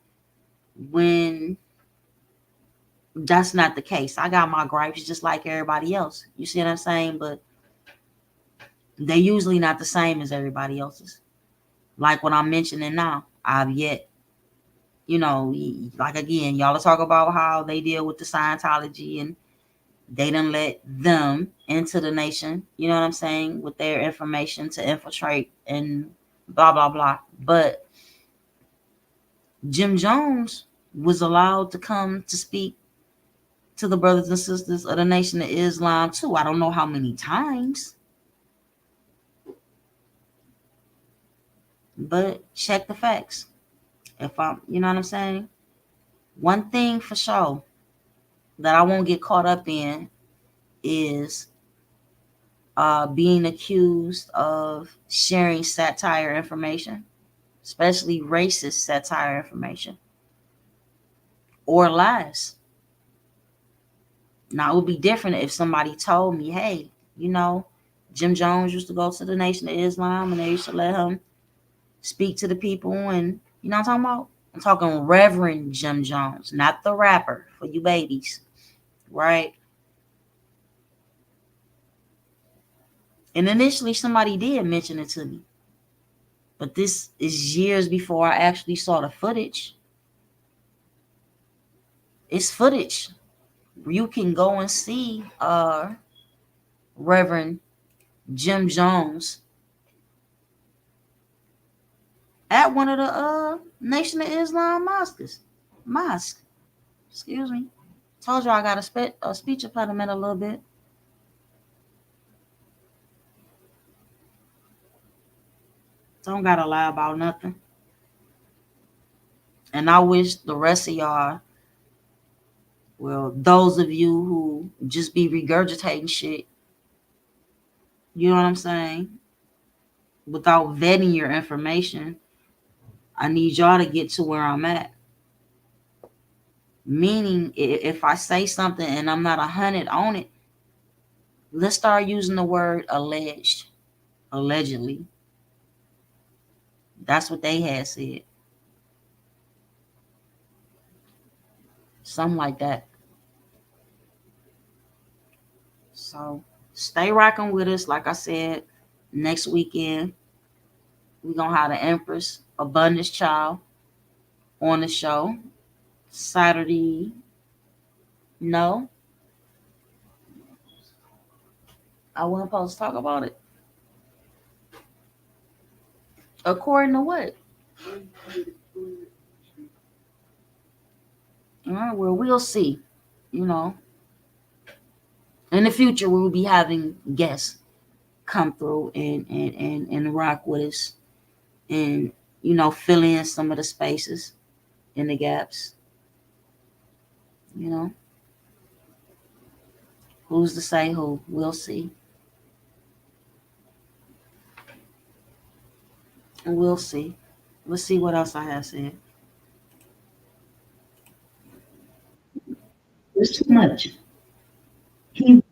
when that's not the case. I got my gripes just like everybody else. You see what I'm saying? But they're usually not the same as everybody else's. Like what I'm mentioning now, I've yet, like again, y'all talk about how they deal with the Scientology and they done let them into the nation, you know what I'm saying, with their information to infiltrate and blah, blah, blah. But Jim Jones was allowed to come to speak to the brothers and sisters of the Nation of Islam too. I don't know how many times, but check the facts. If I'm, you know what I'm saying? One thing for sure that I won't get caught up in is being accused of sharing satire information, especially racist satire information or lies. Now, it would be different if somebody told me, hey, Jim Jones used to go to the Nation of Islam and they used to let him speak to the people. And you know what I'm talking about? I'm talking Reverend Jim Jones, not the rapper, for you babies, right? And initially somebody did mention it to me. But this is years before I actually saw the footage. It's footage. You can go and see Reverend Jim Jones at one of the Nation of Islam mosque. Excuse me. Told you I got a speech impediment a little bit. Don't gotta lie about nothing. And I wish the rest of y'all, well, those of you who just be regurgitating shit, you know what I'm saying? Without vetting your information, I need y'all to get to where I'm at. Meaning, if I say something and I'm not 100 on it, let's start using the word alleged, allegedly. That's what they had said. Something like that. So stay rocking with us. Like I said, next weekend, we're going to have the Empress, Abundance Child, on the show. Saturday, no, I wasn't supposed to talk about it. According to what? Well, we'll see. You know, in the future, we will be having guests come through and rock with us and, fill in some of the spaces and the gaps. You know, who's to say who? We'll see. And we'll see. Let's see what else I have said. There's too much. He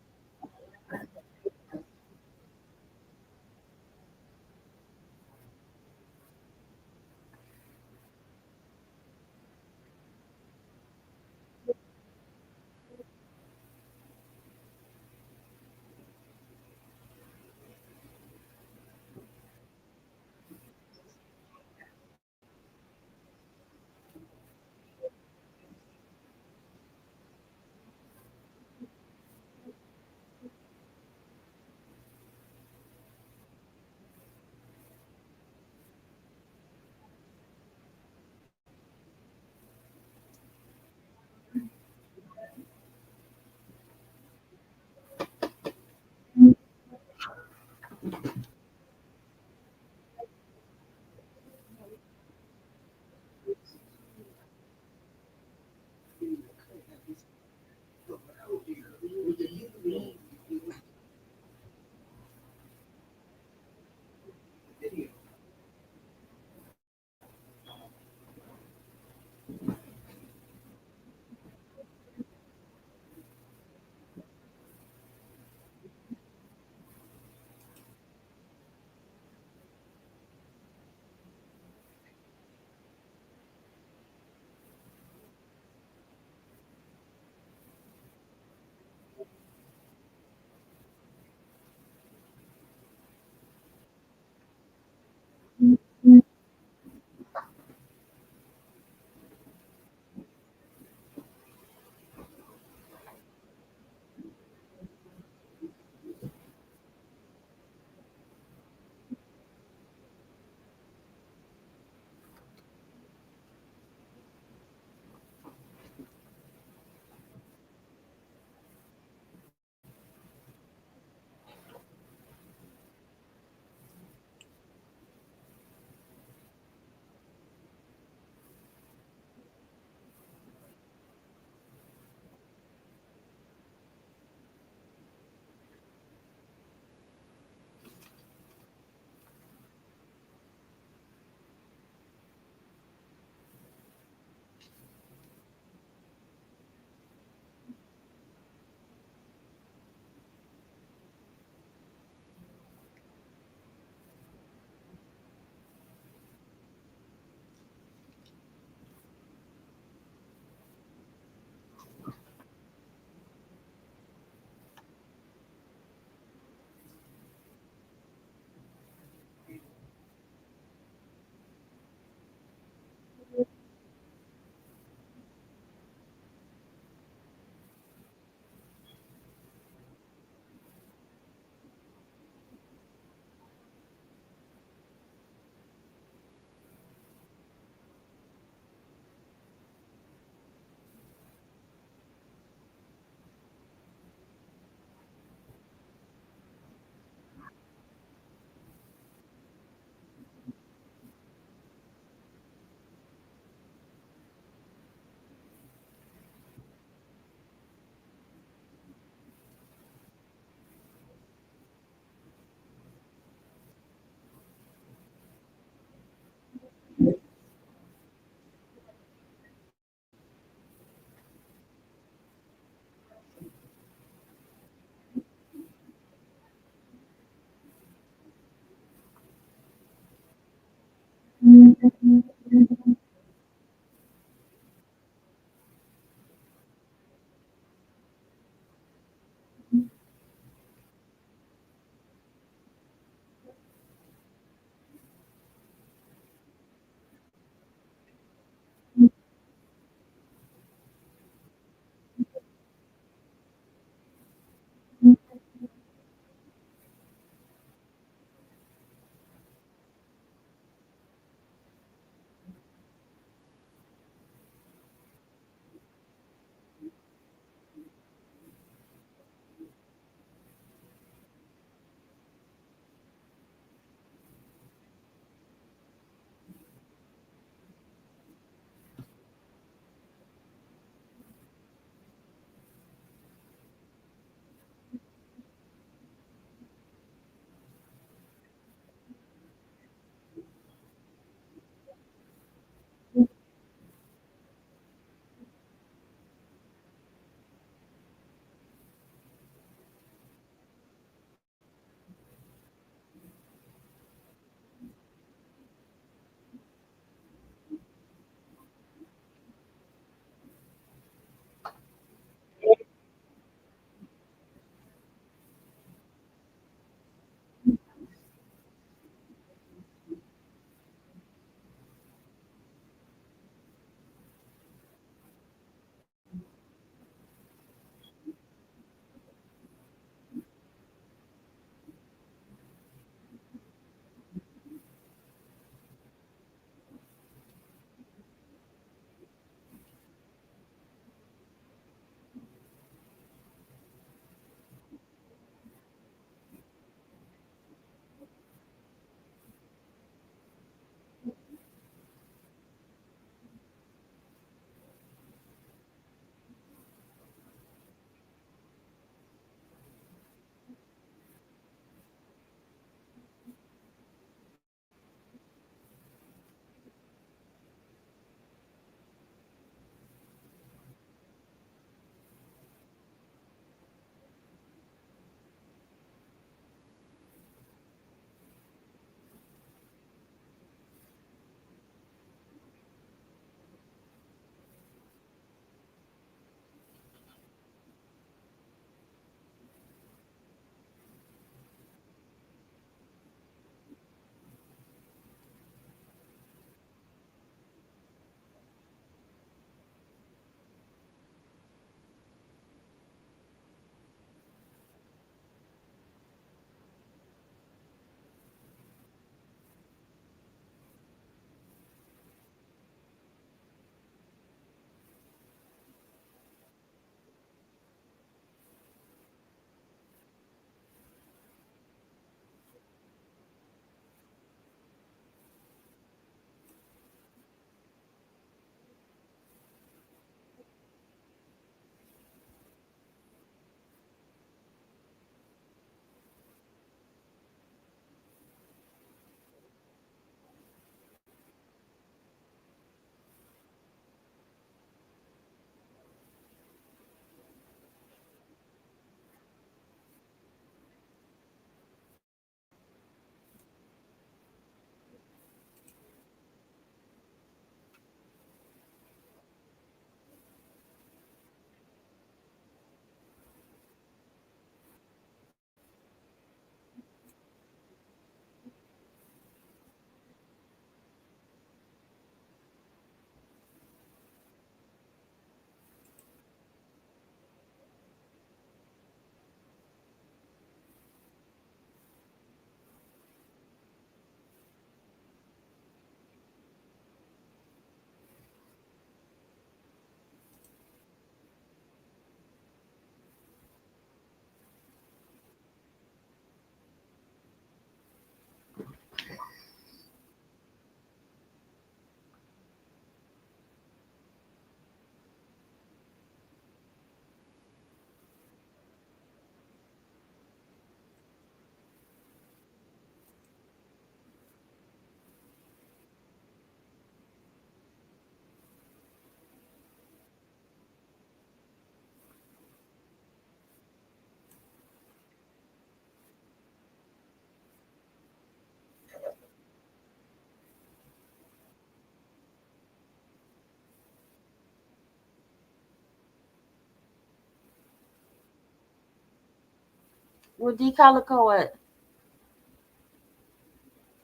Where D Calico at?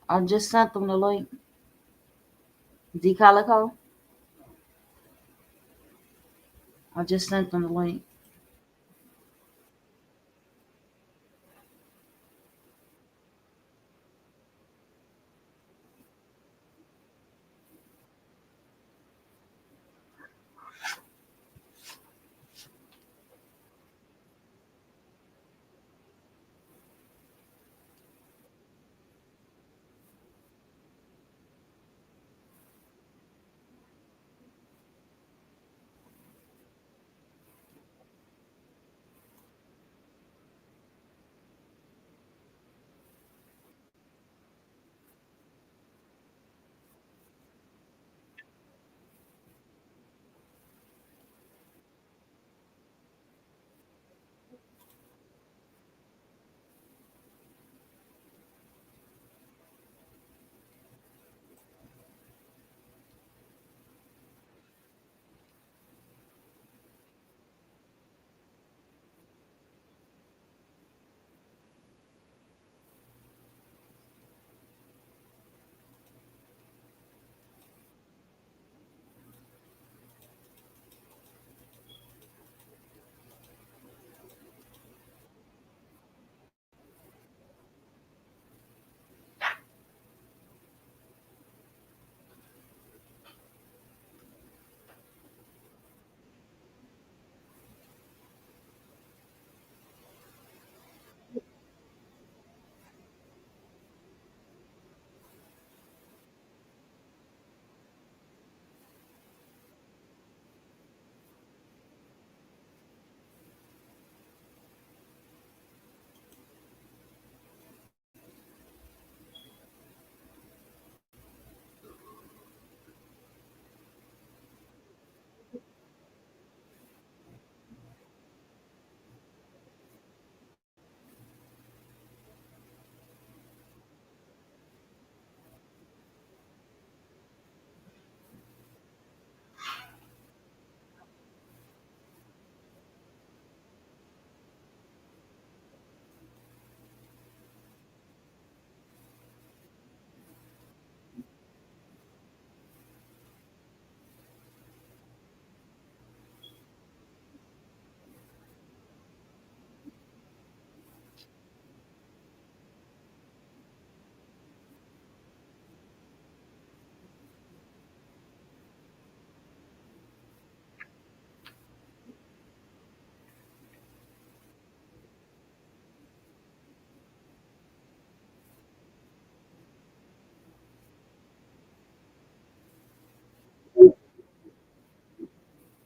I just sent them the link. D Calico. I just sent them the link.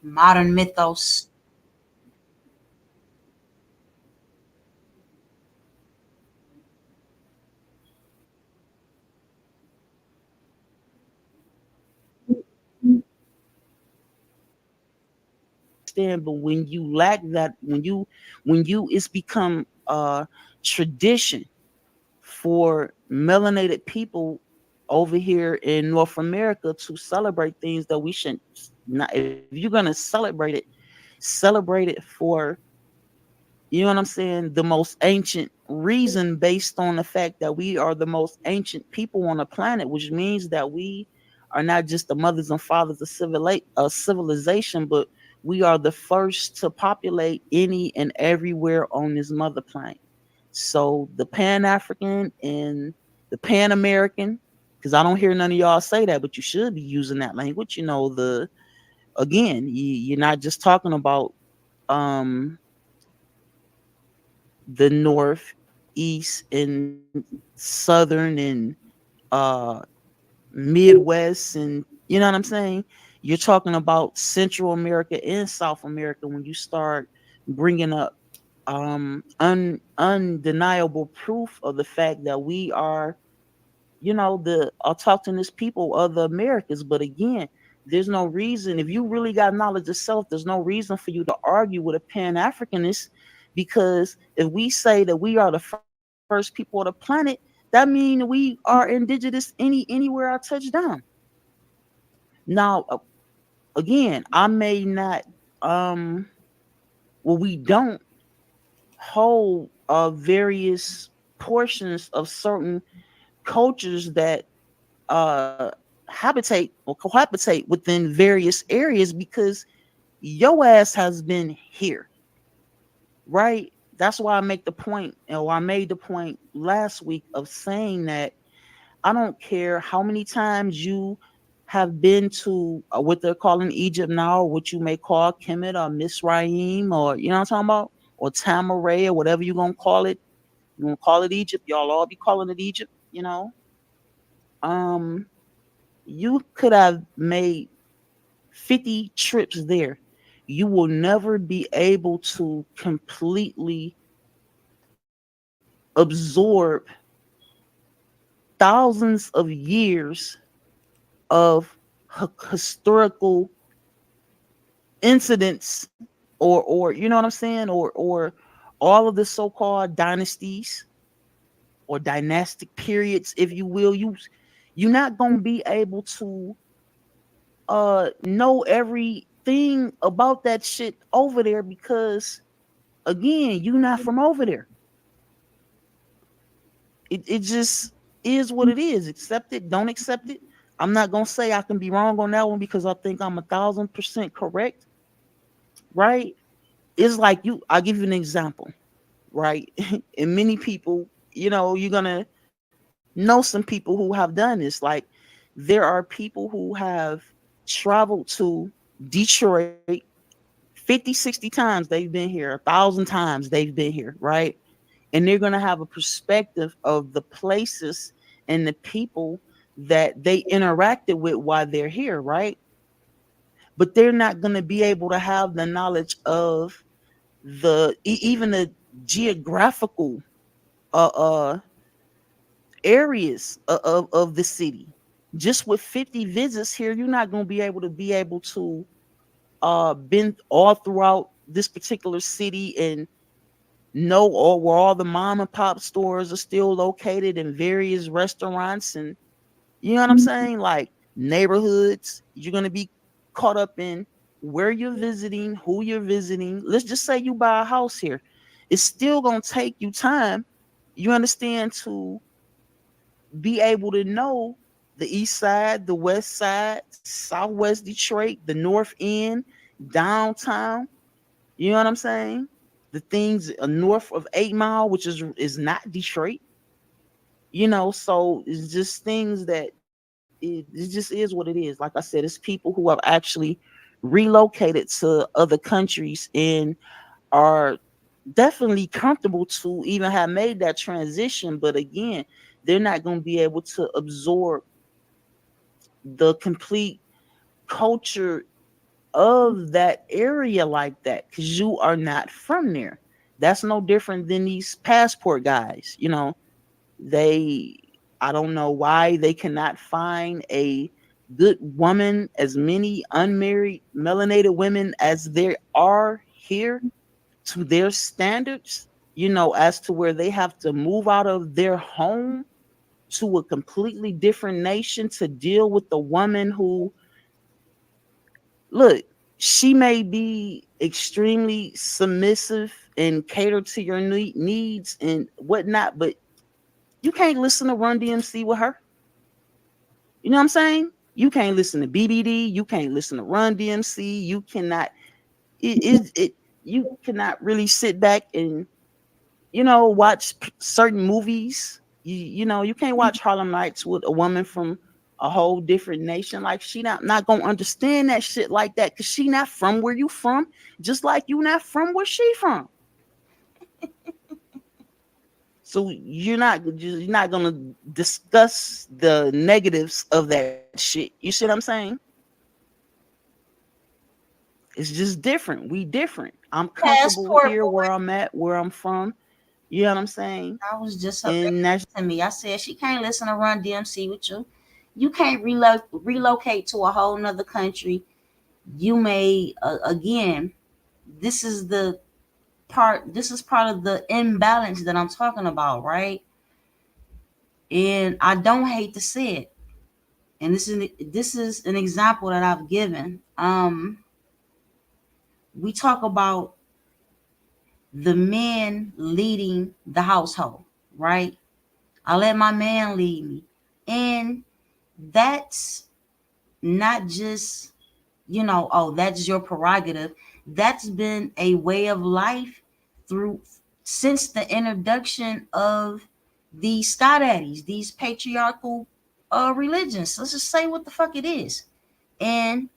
Modern mythos. Understand, but when you lack that, when you it's become tradition for melanated people over here in North America to celebrate things that we shouldn't. Not if you're gonna celebrate it for, you know what I'm saying, the most ancient reason, based on the fact that we are the most ancient people on the planet, which means that we are not just the mothers and fathers of civilization, but we are the first to populate any and everywhere on this mother plane. So the Pan African and the Pan American, because I don't hear none of y'all say that, but you should be using that language. You know, the again, you're not just talking about um the north, east, and southern, and uh midwest, and you know what I'm saying. You're talking about Central America and South America when you start bringing up undeniable proof of the fact that we are, you know, the autochthonous people of the Americas. But again, there's no reason, if you really got knowledge of self, there's no reason for you to argue with a Pan Africanist, because if we say that we are the first people of the planet, that means we are indigenous anywhere I touch down. Now, again, I may not, well, we don't hold various portions of certain cultures that uh habitate or cohabitate within various areas because your ass has been here, right? That's why I make the point, or I made the point last week of saying that I don't care how many times you have been to what they're calling Egypt now, what you may call Kemet or Misraim, or you know what I'm talking about, or Tamaray, or whatever you're gonna call it. You gonna call it Egypt? Y'all all be calling it Egypt, you know. Um, you could have made 50 trips there. You will never be able to completely absorb thousands of years of historical incidents, or you know what I'm saying, or all of the so-called dynasties or dynastic periods, if you will. You're not gonna be able to know everything about that shit over there because again, you're not from over there. It just is what it is. Accept it, don't accept it. I'm not gonna say I can be wrong on that one because I think I'm 1,000% correct, right? It's like you, I'll give you an example, right? And many people, you're gonna know some people who have done this. Like there are people who have traveled to Detroit 50, 60 times. They've been here 1,000 times. They've been here, right? And they're going to have a perspective of the places and the people that they interacted with while they're here, right? But they're not going to be able to have the knowledge of even the geographical uh, uh areas of the city. Just with 50 visits here, you're not going to be able to been all throughout this particular city and know all where all the mom and pop stores are still located and various restaurants, and you know what I'm saying, like neighborhoods. You're going to be caught up in where you're visiting, who you're visiting. Let's just say you buy a house here. It's still going to take you time, you understand, to be able to know the east side, the west side, southwest Detroit, the north end, downtown. You know what I'm saying? The things north of 8 Mile, which is not Detroit. So it's just things that it just is what it is. Like I said, it's people who have actually relocated to other countries and are definitely comfortable to even have made that transition. But again, they're not going to be able to absorb the complete culture of that area like that because you are not from there. That's no different than these passport guys. They, I don't know why they cannot find a good woman, as many unmarried melanated women as there are here to their standards, as to where they have to move out of their home to a completely different nation to deal with the woman who, look, she may be extremely submissive and cater to your needs and whatnot, but you can't listen to Run DMC with her. You know what I'm saying? You can't listen to BBD. You can't listen to Run DMC. You cannot. You cannot really sit back and watch certain movies. You can't watch Harlem Nights with a woman from a whole different nation. Like she not gonna understand that shit like that because she not from where you from, just like you not from where she from. So you're not gonna discuss the negatives of that shit. You see what I'm saying? It's just different. We different. I'm comfortable Passport here boy. where I'm at, where I'm from. You know what I'm saying? I was just up there And that's to me. I said she can't listen to Run DMC with you. You can't relocate to a whole nother country. You may again. This is the part. This is part of the imbalance that I'm talking about, right? And I don't hate to say it. And this is an example that I've given. We talk about the men leading the household, right? I let my man lead me. And that's not just, oh, that's your prerogative. That's been a way of life through since the introduction of these sky daddies, these patriarchal religions. Let's just say what the fuck it is. And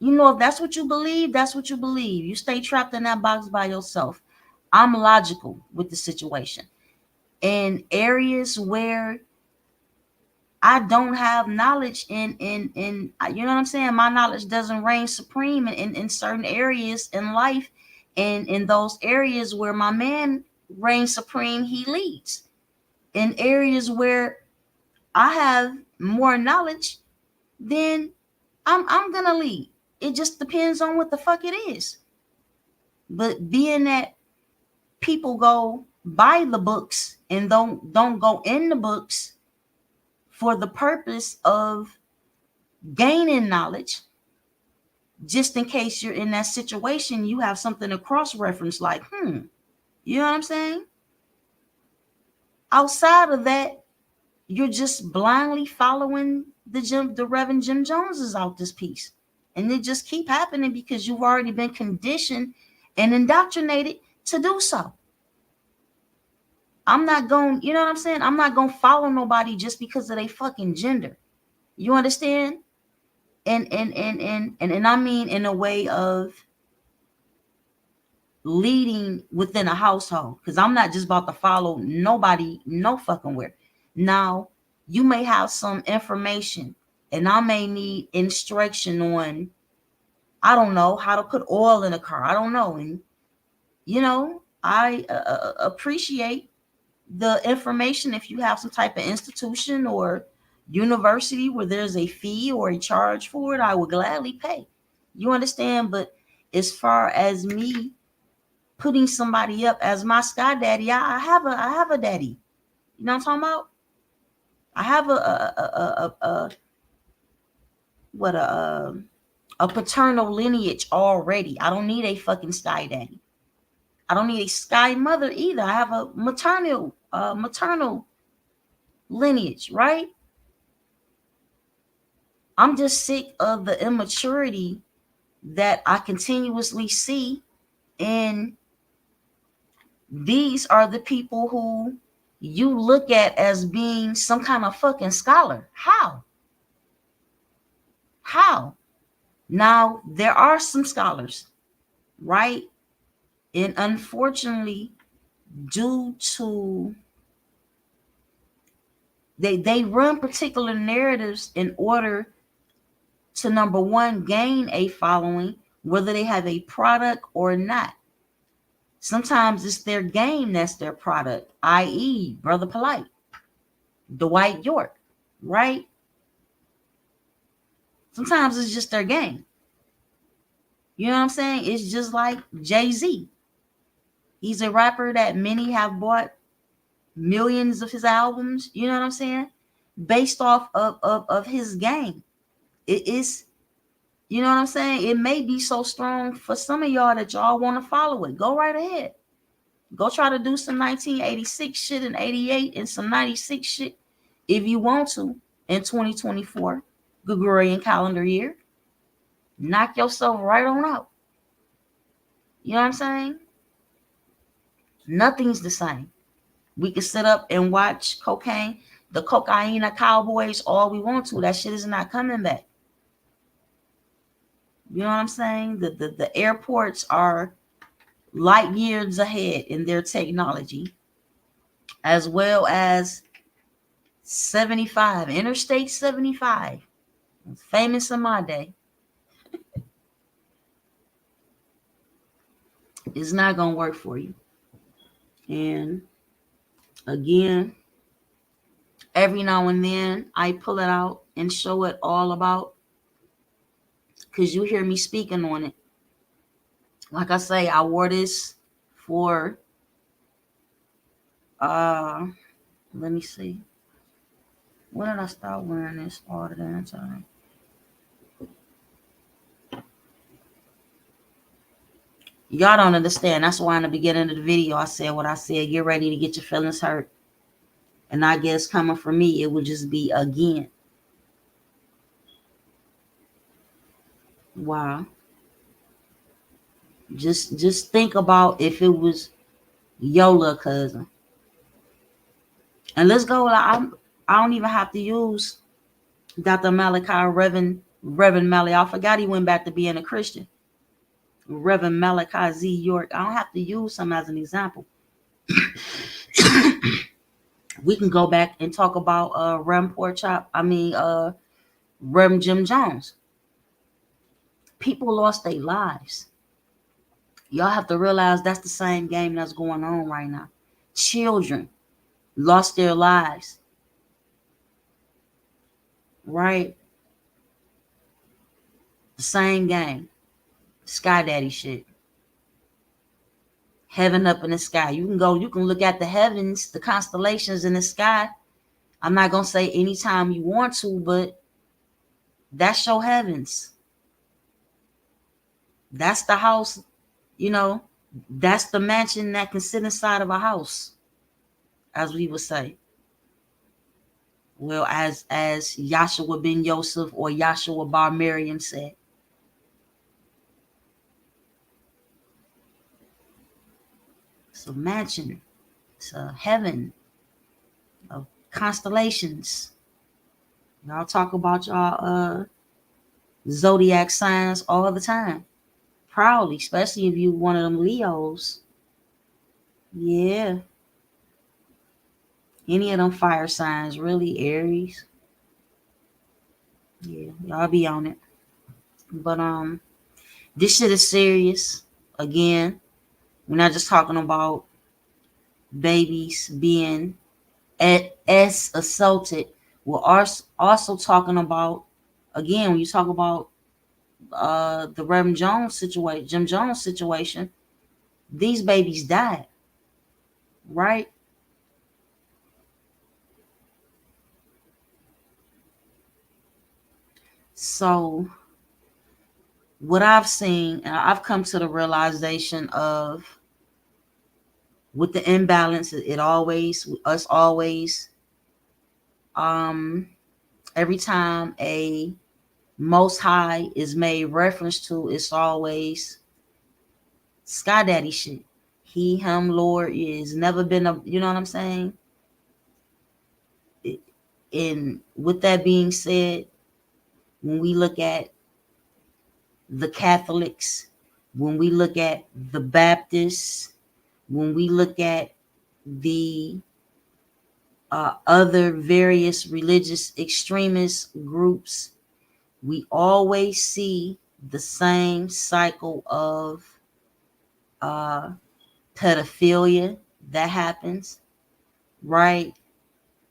if that's what you believe, that's what you believe. You stay trapped in that box by yourself. I'm logical with the situation. In areas where I don't have knowledge in you know what I'm saying? My knowledge doesn't reign supreme in certain areas in life. And in those areas where my man reigns supreme, he leads. In areas where I have more knowledge, then I'm gonna lead. It just depends on what the fuck it is. But being that people go buy the books and don't go in the books for the purpose of gaining knowledge, just in case you're in that situation, you have something to cross reference, like, you know what I'm saying? Outside of that, you're just blindly following the Reverend Jim Joneses out this piece. And it just keep happening because you've already been conditioned and indoctrinated to do so. I'm not going, you know what I'm saying? I'm not going to follow nobody just because of their fucking gender. You understand? And I mean in a way of leading within a household, because I'm not just about to follow nobody no fucking where. Now, you may have some information and I may need instruction on, I don't know, how to put oil in a car. I don't know. And I appreciate the information. If you have some type of institution or university where there's a fee or a charge for it, I would gladly pay. You understand? But as far as me putting somebody up as my sky daddy, I have a daddy. You know what I'm talking about? I have a paternal lineage already. I don't need a fucking sky daddy. I don't need a sky mother either. I have a maternal lineage, right? I'm just sick of the immaturity that I continuously see. And these are the people who you look at as being some kind of fucking scholar. How? How? Now, there are some scholars, right? And unfortunately, due to they run particular narratives in order to, number one, gain a following, whether they have a product or not. Sometimes it's their game that's their product, i.e., Brother Polite, Dwight York, right? Sometimes it's just their game. You know what I'm saying? It's just like Jay-Z. He's a rapper that many have bought millions of his albums, you know what I'm saying? Based off of his game. It is, you know what I'm saying? It may be so strong for some of y'all that y'all want to follow it. Go right ahead. Go try to do some 1986 shit and 88 and some 96 shit if you want to in 2024, Gregorian calendar year. Knock yourself right on out. You know what I'm saying? Nothing's the same. We can sit up and watch the cocaine cowboys all we want to. That shit is not coming back. You know what I'm saying? The airports are light years ahead in their technology, as well as 75, Interstate 75, famous in my day. It's not going to work for you. And again, every now and then I pull it out and show it all about, because you hear me speaking on it. Like I say, I wore this for, let me see. When did I start wearing this all the damn time? Y'all don't understand. That's why in the beginning of the video I said what I said. Get ready to get your feelings hurt. And I guess coming from me, it would just be again. Wow. Just think about if it was your little cousin. And let's go. I don't even have to use Dr. Malachi, Reverend Malachi. I forgot he went back to being a Christian. Reverend Malachi Z. York. I don't have to use him as an example. We can go back and talk about Rem Pork Chop. Rem Jim Jones. People lost their lives. Y'all have to realize that's the same game that's going on right now. Children lost their lives. Right? The same game. Sky Daddy shit. Heaven up in the sky. You can look at the heavens, the constellations in the sky. I'm not going to say anytime you want to, but that's your heavens. That's the house, that's the mansion that can sit inside of a house, as we would say. Well, as Yahshua ben Yosef or Yahshua bar Miriam said. It's a mansion. It's a heaven of constellations. Y'all talk about y'all zodiac signs all the time. Proudly, especially if you one of them Leos. Yeah. Any of them fire signs, really, Aries. Yeah, y'all be on it. But this shit is serious. Again, we're not just talking about babies being assaulted. We're also talking about, again, when you talk about the Reverend Jones situation, Jim Jones situation, these babies died, right? So what I've seen, and I've come to the realization of, with the imbalance, every time a Most High is made reference to, it's always Sky Daddy shit. He, him, Lord is never been a, you know what I'm saying? And with that being said, when we look at the Catholics, when we look at the Baptists, when we look at the other various religious extremist groups, we always see the same cycle of pedophilia that happens, right?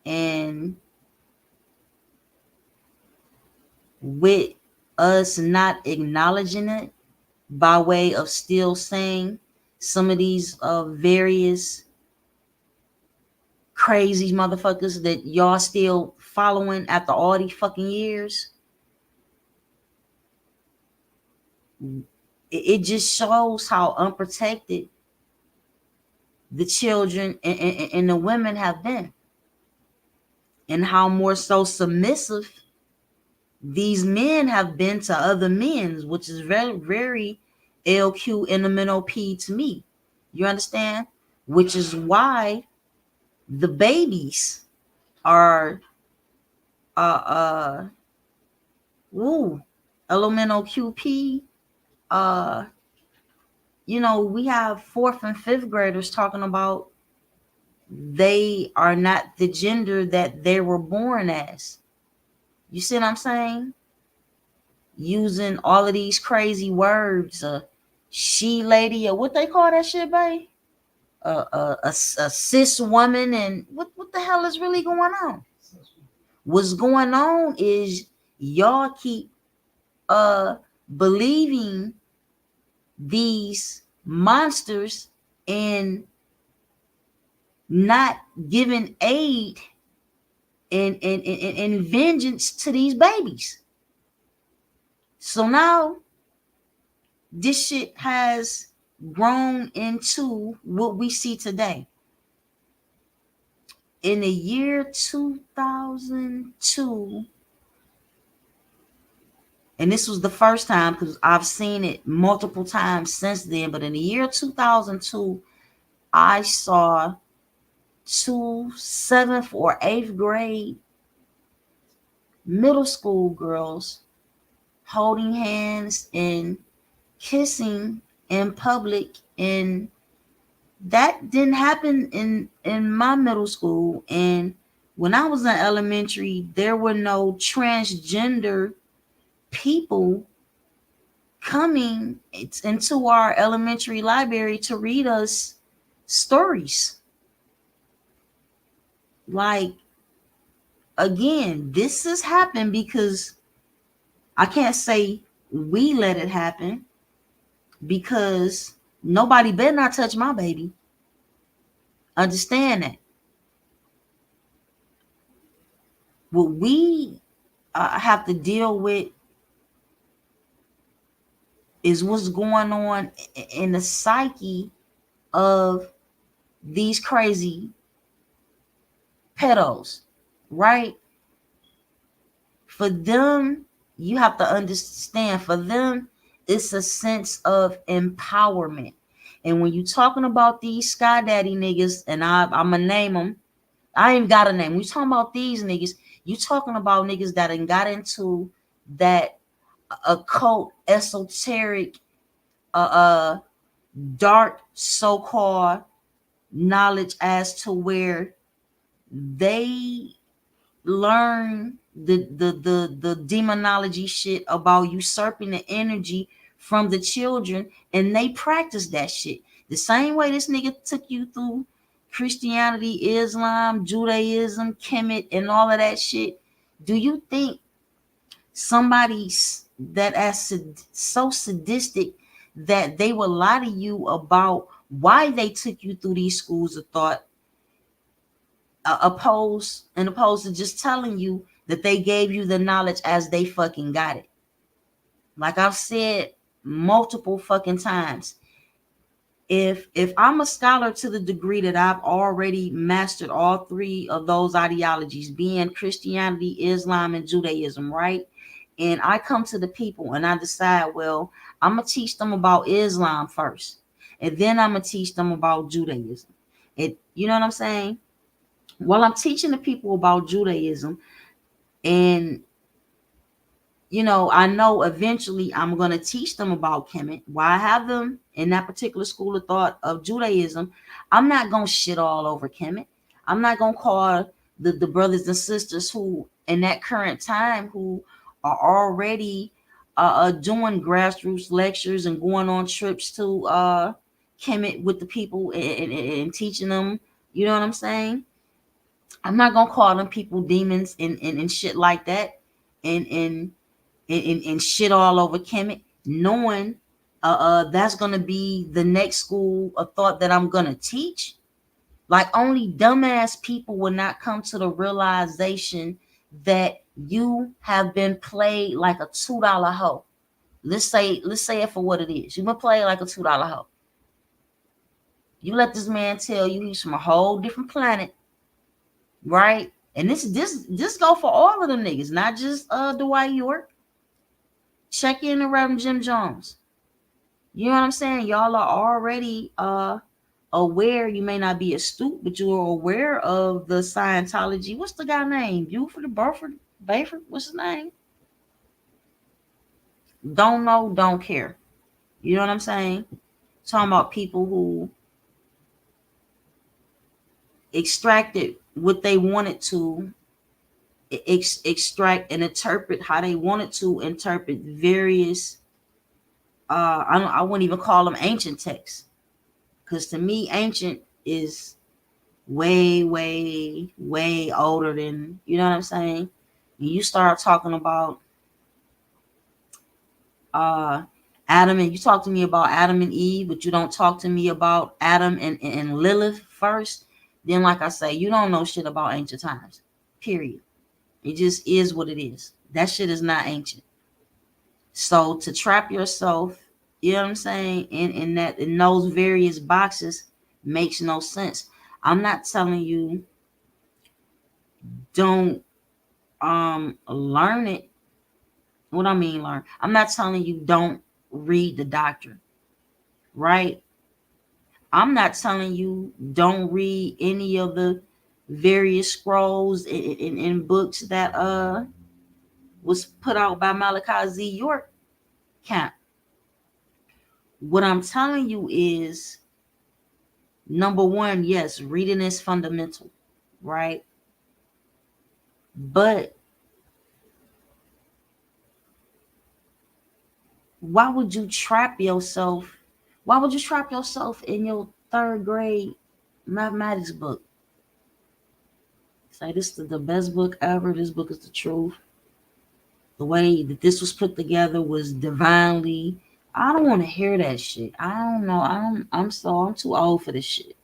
And with us not acknowledging it, by way of still saying some of these various crazy motherfuckers that y'all still following after all these fucking years, it just shows how unprotected the children and the women have been, and how more so submissive these men have been to other men, which is very, very LQ in the minnow P to me. You understand? Which is why the babies are elemental QP. We have 4th and 5th graders talking about they are not the gender that they were born as. You see what I'm saying? Using all of these crazy words, she lady, or what they call that shit, babe? A cis woman, and what the hell is really going on? What's going on is y'all keep believing these monsters and not giving aid and vengeance to these babies. So now this shit has grown into what we see today. In the year 2002, and this was the first time because I've seen it multiple times since then, but in the year 2002, I saw two seventh or eighth grade middle school girls holding hands and kissing in public, and that didn't happen in my middle school. And when I was in elementary, there were no transgender people coming into our elementary library to read us stories. Like, again, this has happened because I can't say we let it happen, because nobody better not touch my baby. Understand that. What we have to deal with is what's going on in the psyche of these crazy pedos, right? For them, you have to understand, for them, it's a sense of empowerment. And when you're talking about these sky daddy niggas, and I'm gonna name them, I ain't got a name. We talking about these niggas. You talking about niggas that ain't got into that occult, esoteric, uh, dark so-called knowledge as to where they learn the demonology shit about usurping the energy from the children, and they practice that shit the same way this nigga took you through Christianity, Islam, Judaism, Kemet, and all of that shit. Do you think somebody that as so sadistic that they will lie to you about why they took you through these schools of thought, opposed to just telling you that they gave you the knowledge as they fucking got it? Like I've said multiple fucking times, if I'm a scholar to the degree that I've already mastered all three of those ideologies, being Christianity, Islam, and Judaism, right? And I come to the people and I decide, well, I'm gonna teach them about Islam first, and then I'm gonna teach them about Judaism. You know what I'm saying? While I'm teaching the people about Judaism, and I know eventually I'm going to teach them about Kemet. Why I have them in that particular school of thought of Judaism, I'm not going to shit all over Kemet. I'm not going to call the brothers and sisters who, in that current time, who are already doing grassroots lectures and going on trips to Kemet with the people, and teaching them, you know what I'm saying? I'm not going to call them people demons and shit like that. And shit all over Kemet, knowing that's gonna be the next school of thought that I'm gonna teach. Like, only dumbass people will not come to the realization that you have been played like a $2 hoe. Let's say it for what it is. You've been played like a $2 hoe. You let this man tell you he's from a whole different planet, right? And this go for all of them niggas, not just Dwight York. Check in the Reverend Jim Jones. You know what I'm saying? Y'all are already aware. You may not be astute, but you're aware of the Scientology. What's the guy name? Buford, Burford, Bayford? What's his name? Don't know, don't care. You know what I'm saying? Talking about people who extracted what they wanted to extract and interpret how they wanted to interpret various I wouldn't even call them ancient texts, because to me ancient is way, way, way older than, you know what I'm saying? When you start talking about uh Adam, and you talk to me about Adam and Eve, but you don't talk to me about Adam and Lilith first, then like I say, you don't know shit about ancient times. Period. It just is what it is. That shit is not ancient. So to trap yourself You know what I'm saying? And that in those various boxes makes no sense. I'm not telling you don't learn it. What I mean learn. I'm not telling you don't read the doctrine, right? I'm not telling you don't read any of the various scrolls in books that was put out by Malachi Z. York Camp. What I'm telling you is number one, yes, reading is fundamental, right? But why would you trap yourself? Why would you trap yourself in your third grade mathematics book? Say this is the best book ever. This book is the truth. The way that this was put together was divinely. I don't want to hear that shit. I don't know. I'm too old for this shit.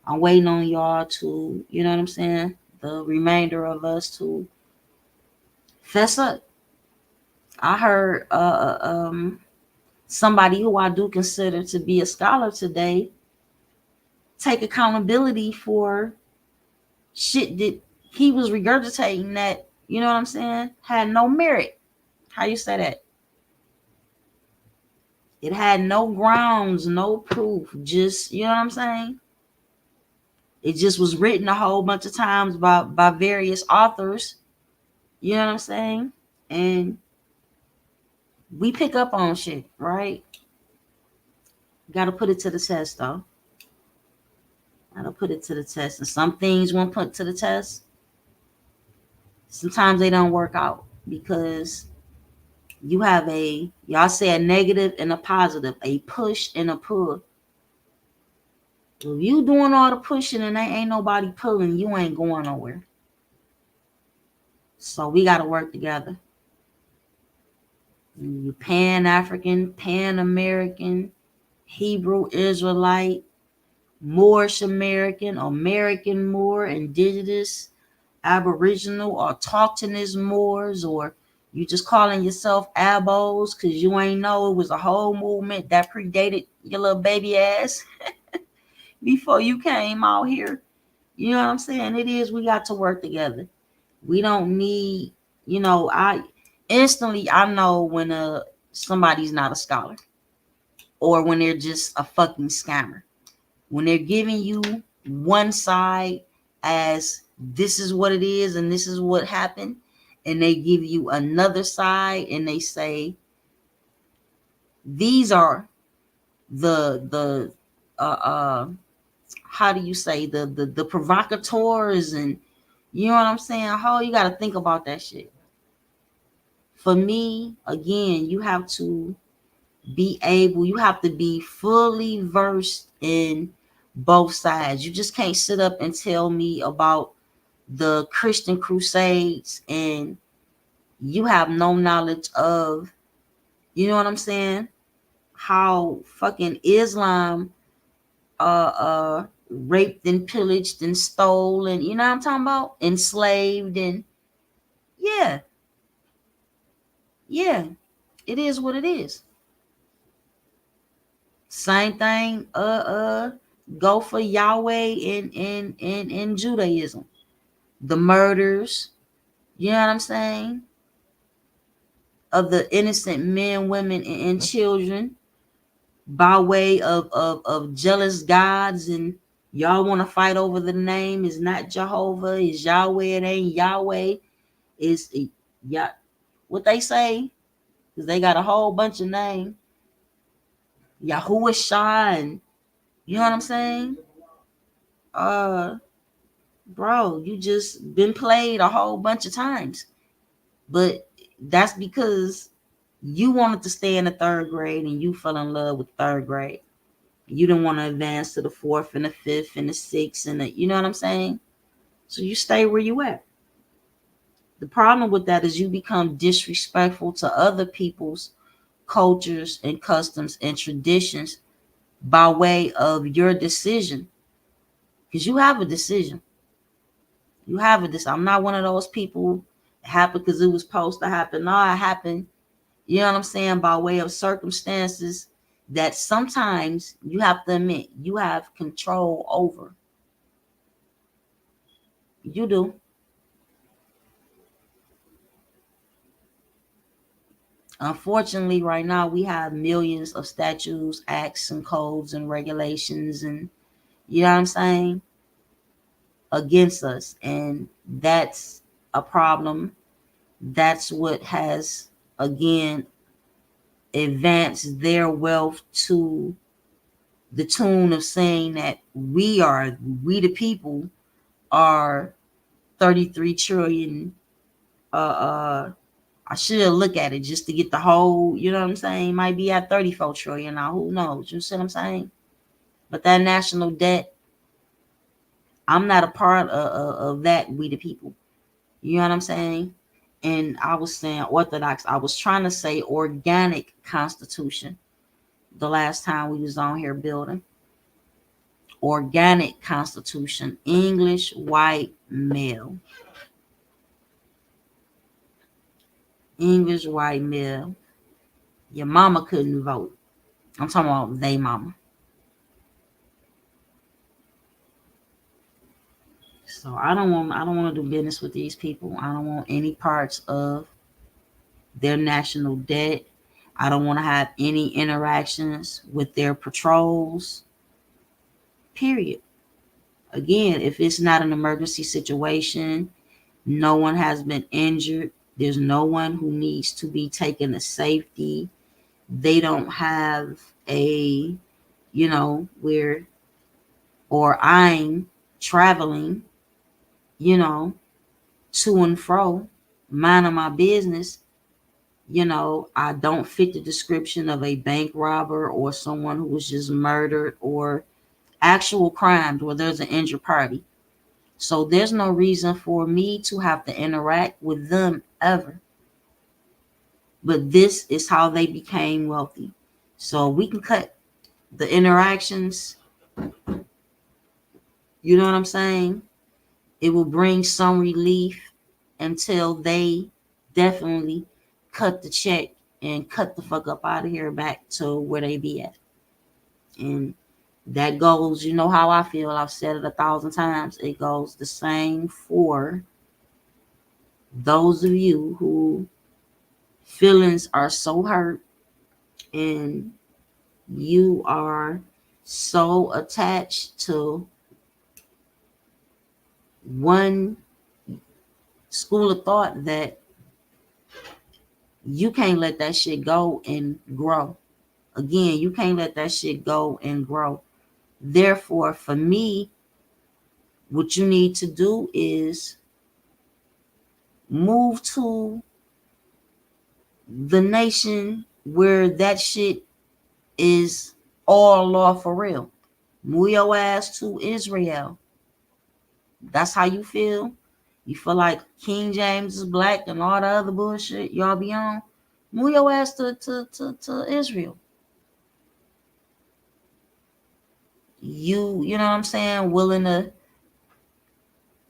I'm waiting on y'all to, you know what I'm saying? The remainder of us to fess up. I heard somebody who I do consider to be a scholar today take accountability for shit that he was regurgitating that, you know what I'm saying, had no merit. How you say that? It had no grounds, no proof. Just, you know what I'm saying? It just was written a whole bunch of times by various authors. You know what I'm saying? And we pick up on shit, right? Got to put it to the test, though. Got to put it to the test. And some things won't put to the test. Sometimes they don't work out because you have y'all say a negative and a positive, a push and a pull. If you doing all the pushing and there ain't nobody pulling, you ain't going nowhere. So we got to work together. You Pan-African, Pan-American, Hebrew Israelite, Moorish American, American Moor, Indigenous, Aboriginal, Autochthonous Moors, or you just calling yourself Abos because you ain't know it was a whole movement that predated your little baby ass before you came out here. You know what I'm saying? It is, we got to work together. We don't need, I instantly I know when somebody's not a scholar or when they're just a fucking scammer. When they're giving you one side as this is what it is and this is what happened, and they give you another side and they say these are the how do you say the provocateurs, and you know what I'm saying? How you got to think about that shit. For me, again, you have to be fully versed in both sides. You just can't sit up and tell me about the Christian Crusades and you have no knowledge of, you know what I'm saying, how fucking Islam raped and pillaged and stole, and you know what I'm talking about, enslaved, and yeah, yeah, it is what it is. Same thing go for Yahweh in Judaism. The murders, you know what I'm saying, of the innocent men, women, and children by way of jealous gods, and y'all want to fight over the name. Is not Jehovah, is Yahweh, it ain't Yahweh. Is yeah, what they say, because they got a whole bunch of names. Yahuwah Shah, and you know what I'm saying? Uh Bro, you just been played a whole bunch of times. But that's because you wanted to stay in the third grade and you fell in love with third grade. You didn't want to advance to the fourth and the fifth and the sixth and you know what I'm saying? So you stay where you at. The problem with that is you become disrespectful to other people's cultures and customs and traditions by way of your decision. Because you have a decision. You have a decision. I'm not one of those people. It happened because it was supposed to happen. No, it happened. You know what I'm saying? By way of circumstances that sometimes you have to admit you have control over. You do. Unfortunately, right now we have millions of statutes, acts, and codes and regulations, and you know what I'm saying, against us. And that's a problem. That's what has, again, advanced their wealth to the tune of saying that we the people, are 33 trillion. I should look at it just to get the whole, you know what I'm saying? Might be at 34 trillion now. Who knows? You see what I'm saying? But that national debt, I'm not a part of that, we the people. You know what I'm saying? And I was saying orthodox. I was trying to say organic constitution the last time we was on here building. Organic constitution. English, white, male. English, white, male. Your mama couldn't vote. I'm talking about they mama. So I don't want to do business with these people. I don't want any parts of their national debt. I don't want to have any interactions with their patrols. Period. Again, if it's not an emergency situation, no one has been injured, there's no one who needs to be taken to safety. They don't have a, where, or I'm traveling, you know, to and fro, minding my business. I don't fit the description of a bank robber or someone who was just murdered or actual crimes where there's an injured party. So there's no reason for me to have to interact with them ever. But this is how they became wealthy. So we can cut the interactions, you know what I'm saying? It will bring some relief until they definitely cut the check and cut the fuck up out of here back to where they be at. And that goes, you know how I feel. I've said it 1,000 times. It goes the same for those of you who feelings are so hurt and you are so attached to one school of thought that you can't let that shit go and grow. Again, you can't let that shit go and grow. Therefore, for me, what you need to do is move to the nation where that shit is all law for real. Move your ass to Israel. That's how you feel. You feel like King James is black and all the other bullshit y'all be on. Move your ass to Israel. You know what I'm saying? Willing to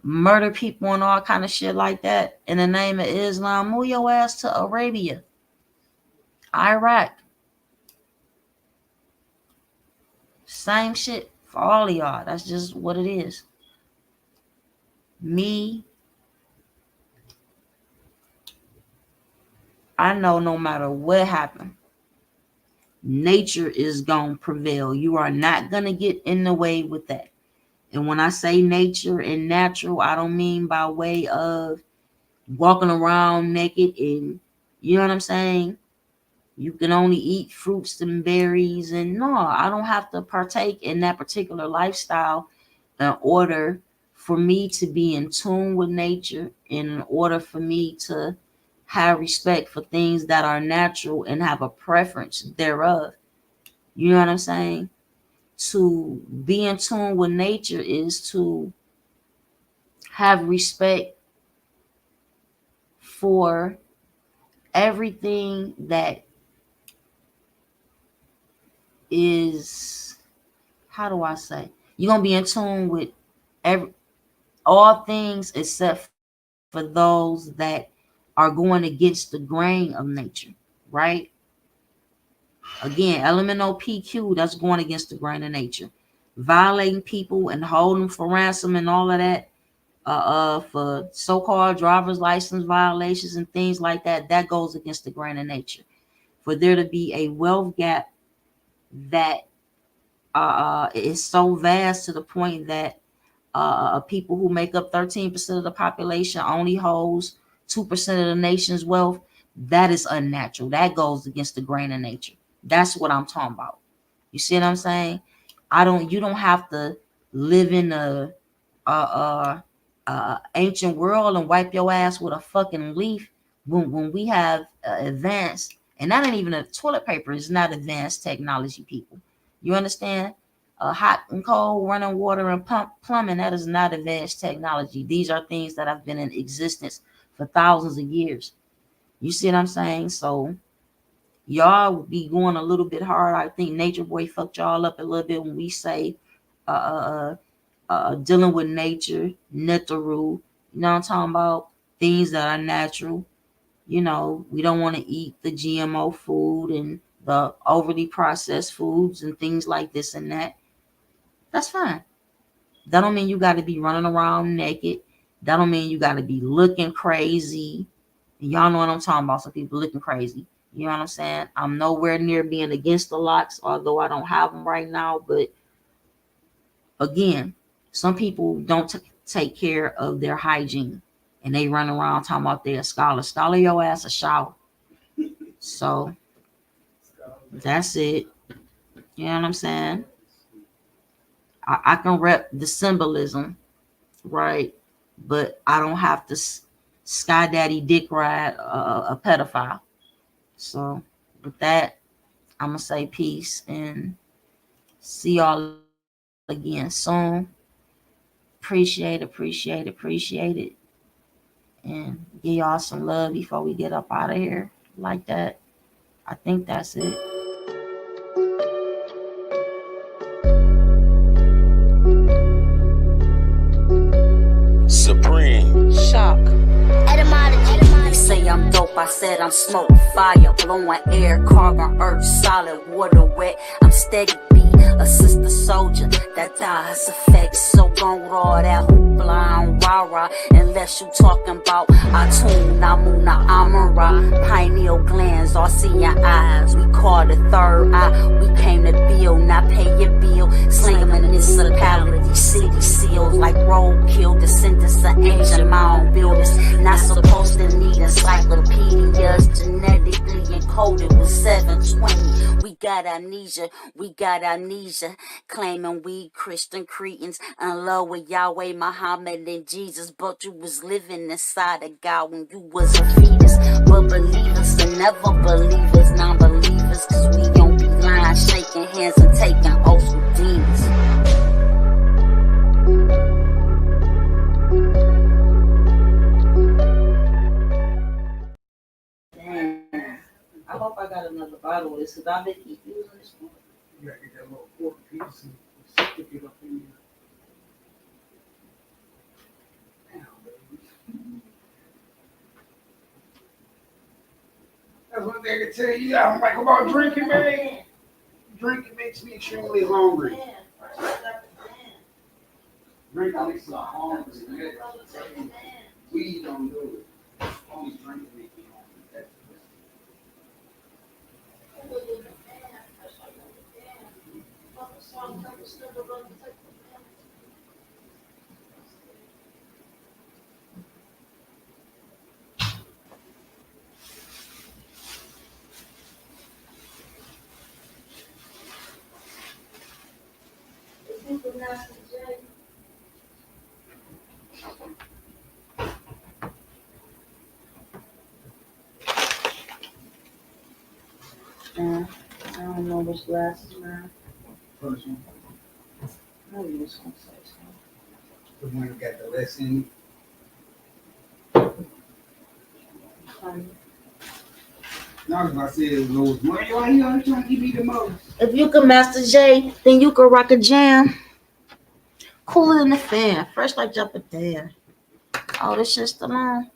murder people and all kind of shit like that in the name of Islam. Move your ass to Arabia, Iraq. Same shit for all of y'all. That's just what it is. Me, I know no matter what happened, nature is going to prevail. You are not going to get in the way with that. And when I say nature and natural, I don't mean by way of walking around naked and, you know what I'm saying? You can only eat fruits and berries. And no, I don't have to partake in that particular lifestyle in order for me to be in tune with nature, in order for me to have respect for things that are natural and have a preference thereof. You know what I'm saying? To be in tune with nature is to have respect for everything that is, how do I say? You're gonna be in tune with every all things except for those that are going against the grain of nature. right? Again, elemental PQ, that's going against the grain of nature. Violating people and holding them for ransom and all of that, for so-called driver's license violations and things like that, that goes against the grain of nature. For there to be a wealth gap that is so vast to the point that people who make up 13% of the population only holds 2% of the nation's wealth, that is unnatural. That goes against the grain of nature. That's what I'm talking about. You see what I'm saying? You don't have to live in a ancient world and wipe your ass with a fucking leaf when we have advanced, and that ain't even a toilet paper is not advanced technology, people. You understand? Hot and cold, running water and plumbing, that is not advanced technology. These are things that have been in existence for thousands of years. You see what I'm saying? So y'all be going a little bit hard. I think Nature Boy fucked y'all up a little bit when we say dealing with nature, Netaru, you know what I'm talking about? Things that are natural. You know, we don't want to eat the GMO food and the overly processed foods and things like this and that. That's fine. That don't mean you got to be running around naked. That don't mean you got to be looking crazy. Y'all know what I'm talking about. Some people looking crazy. You know what I'm saying? I'm nowhere near being against the locks, although I don't have them right now. But again, some people don't take care of their hygiene, and they run around talking about they're a scholar. Scholar your ass a shower. So that's it. You know what I'm saying? I can rep the symbolism, right? But I don't have to sky daddy dick ride a pedophile. So with that, I'm gonna say peace and see y'all again soon. Appreciate it. And give y'all some love before we get up out of here like that. I think that's it. Supreme. Shock. They say I'm dope, I said I'm smoke, fire, blowing air, carbon, earth, solid, water, wet. I'm steady beat, a sister soldier that dies effects. So gone with all that hoopla and rah-rah, unless you talking about Atun, Namuna, Amara, pineal glands, all seeing eyes. We call the third eye, we came to build, not pay your bill. Sling them in municipality, city seals like roadkill, descendants of ancient mound builders. Not supposed to need encyclopedias, genetically encoded with 720. We got amnesia, claiming we Christian Cretans in love with Yahweh, Muhammad, and Jesus, but you was living inside of God when you was a fetus. But believers and never believers, non-believers, cause we don't be lying, shaking hands and taking oaths with demons. I hope I got another bottle of this because I've been keep using this one. You gotta get that little quarter piece and stick it up in there. Damn, baby. That's one thing I can tell you. I don't like about drinking, man. Drinking makes me extremely hungry. Drinking makes me hungry, man. Weed don't do it. Only drinking makes me hungry. That's the best. I don't know which glasses, man. First one, I was just gonna say something. the one that got the less in Not if I said it was Lord's money. Why you always trying to give me the most? If you can Master J, then you can rock a jam. Cooler than the fan, fresh like jumping dead. Oh, this shit's still on.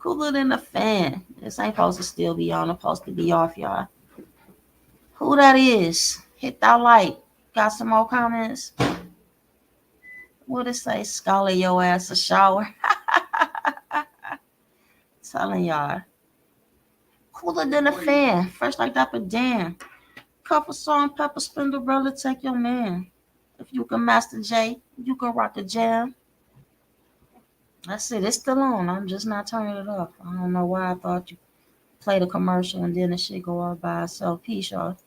Cooler than a fan. This ain't supposed to still be on. It's supposed to be off, y'all. Who that is? Hit that like. Got some more comments? What it say? Scholar your ass a shower. Telling y'all. Cooler than a fan. Fresh like that, but damn. Cup of salt and pepper, Spinderella, take your man. If you can master J, you can rock a jam. That's it. It's still on. I'm just not turning it off. I don't know why I thought you played a commercial and then the shit go all by itself. Peace, y'all.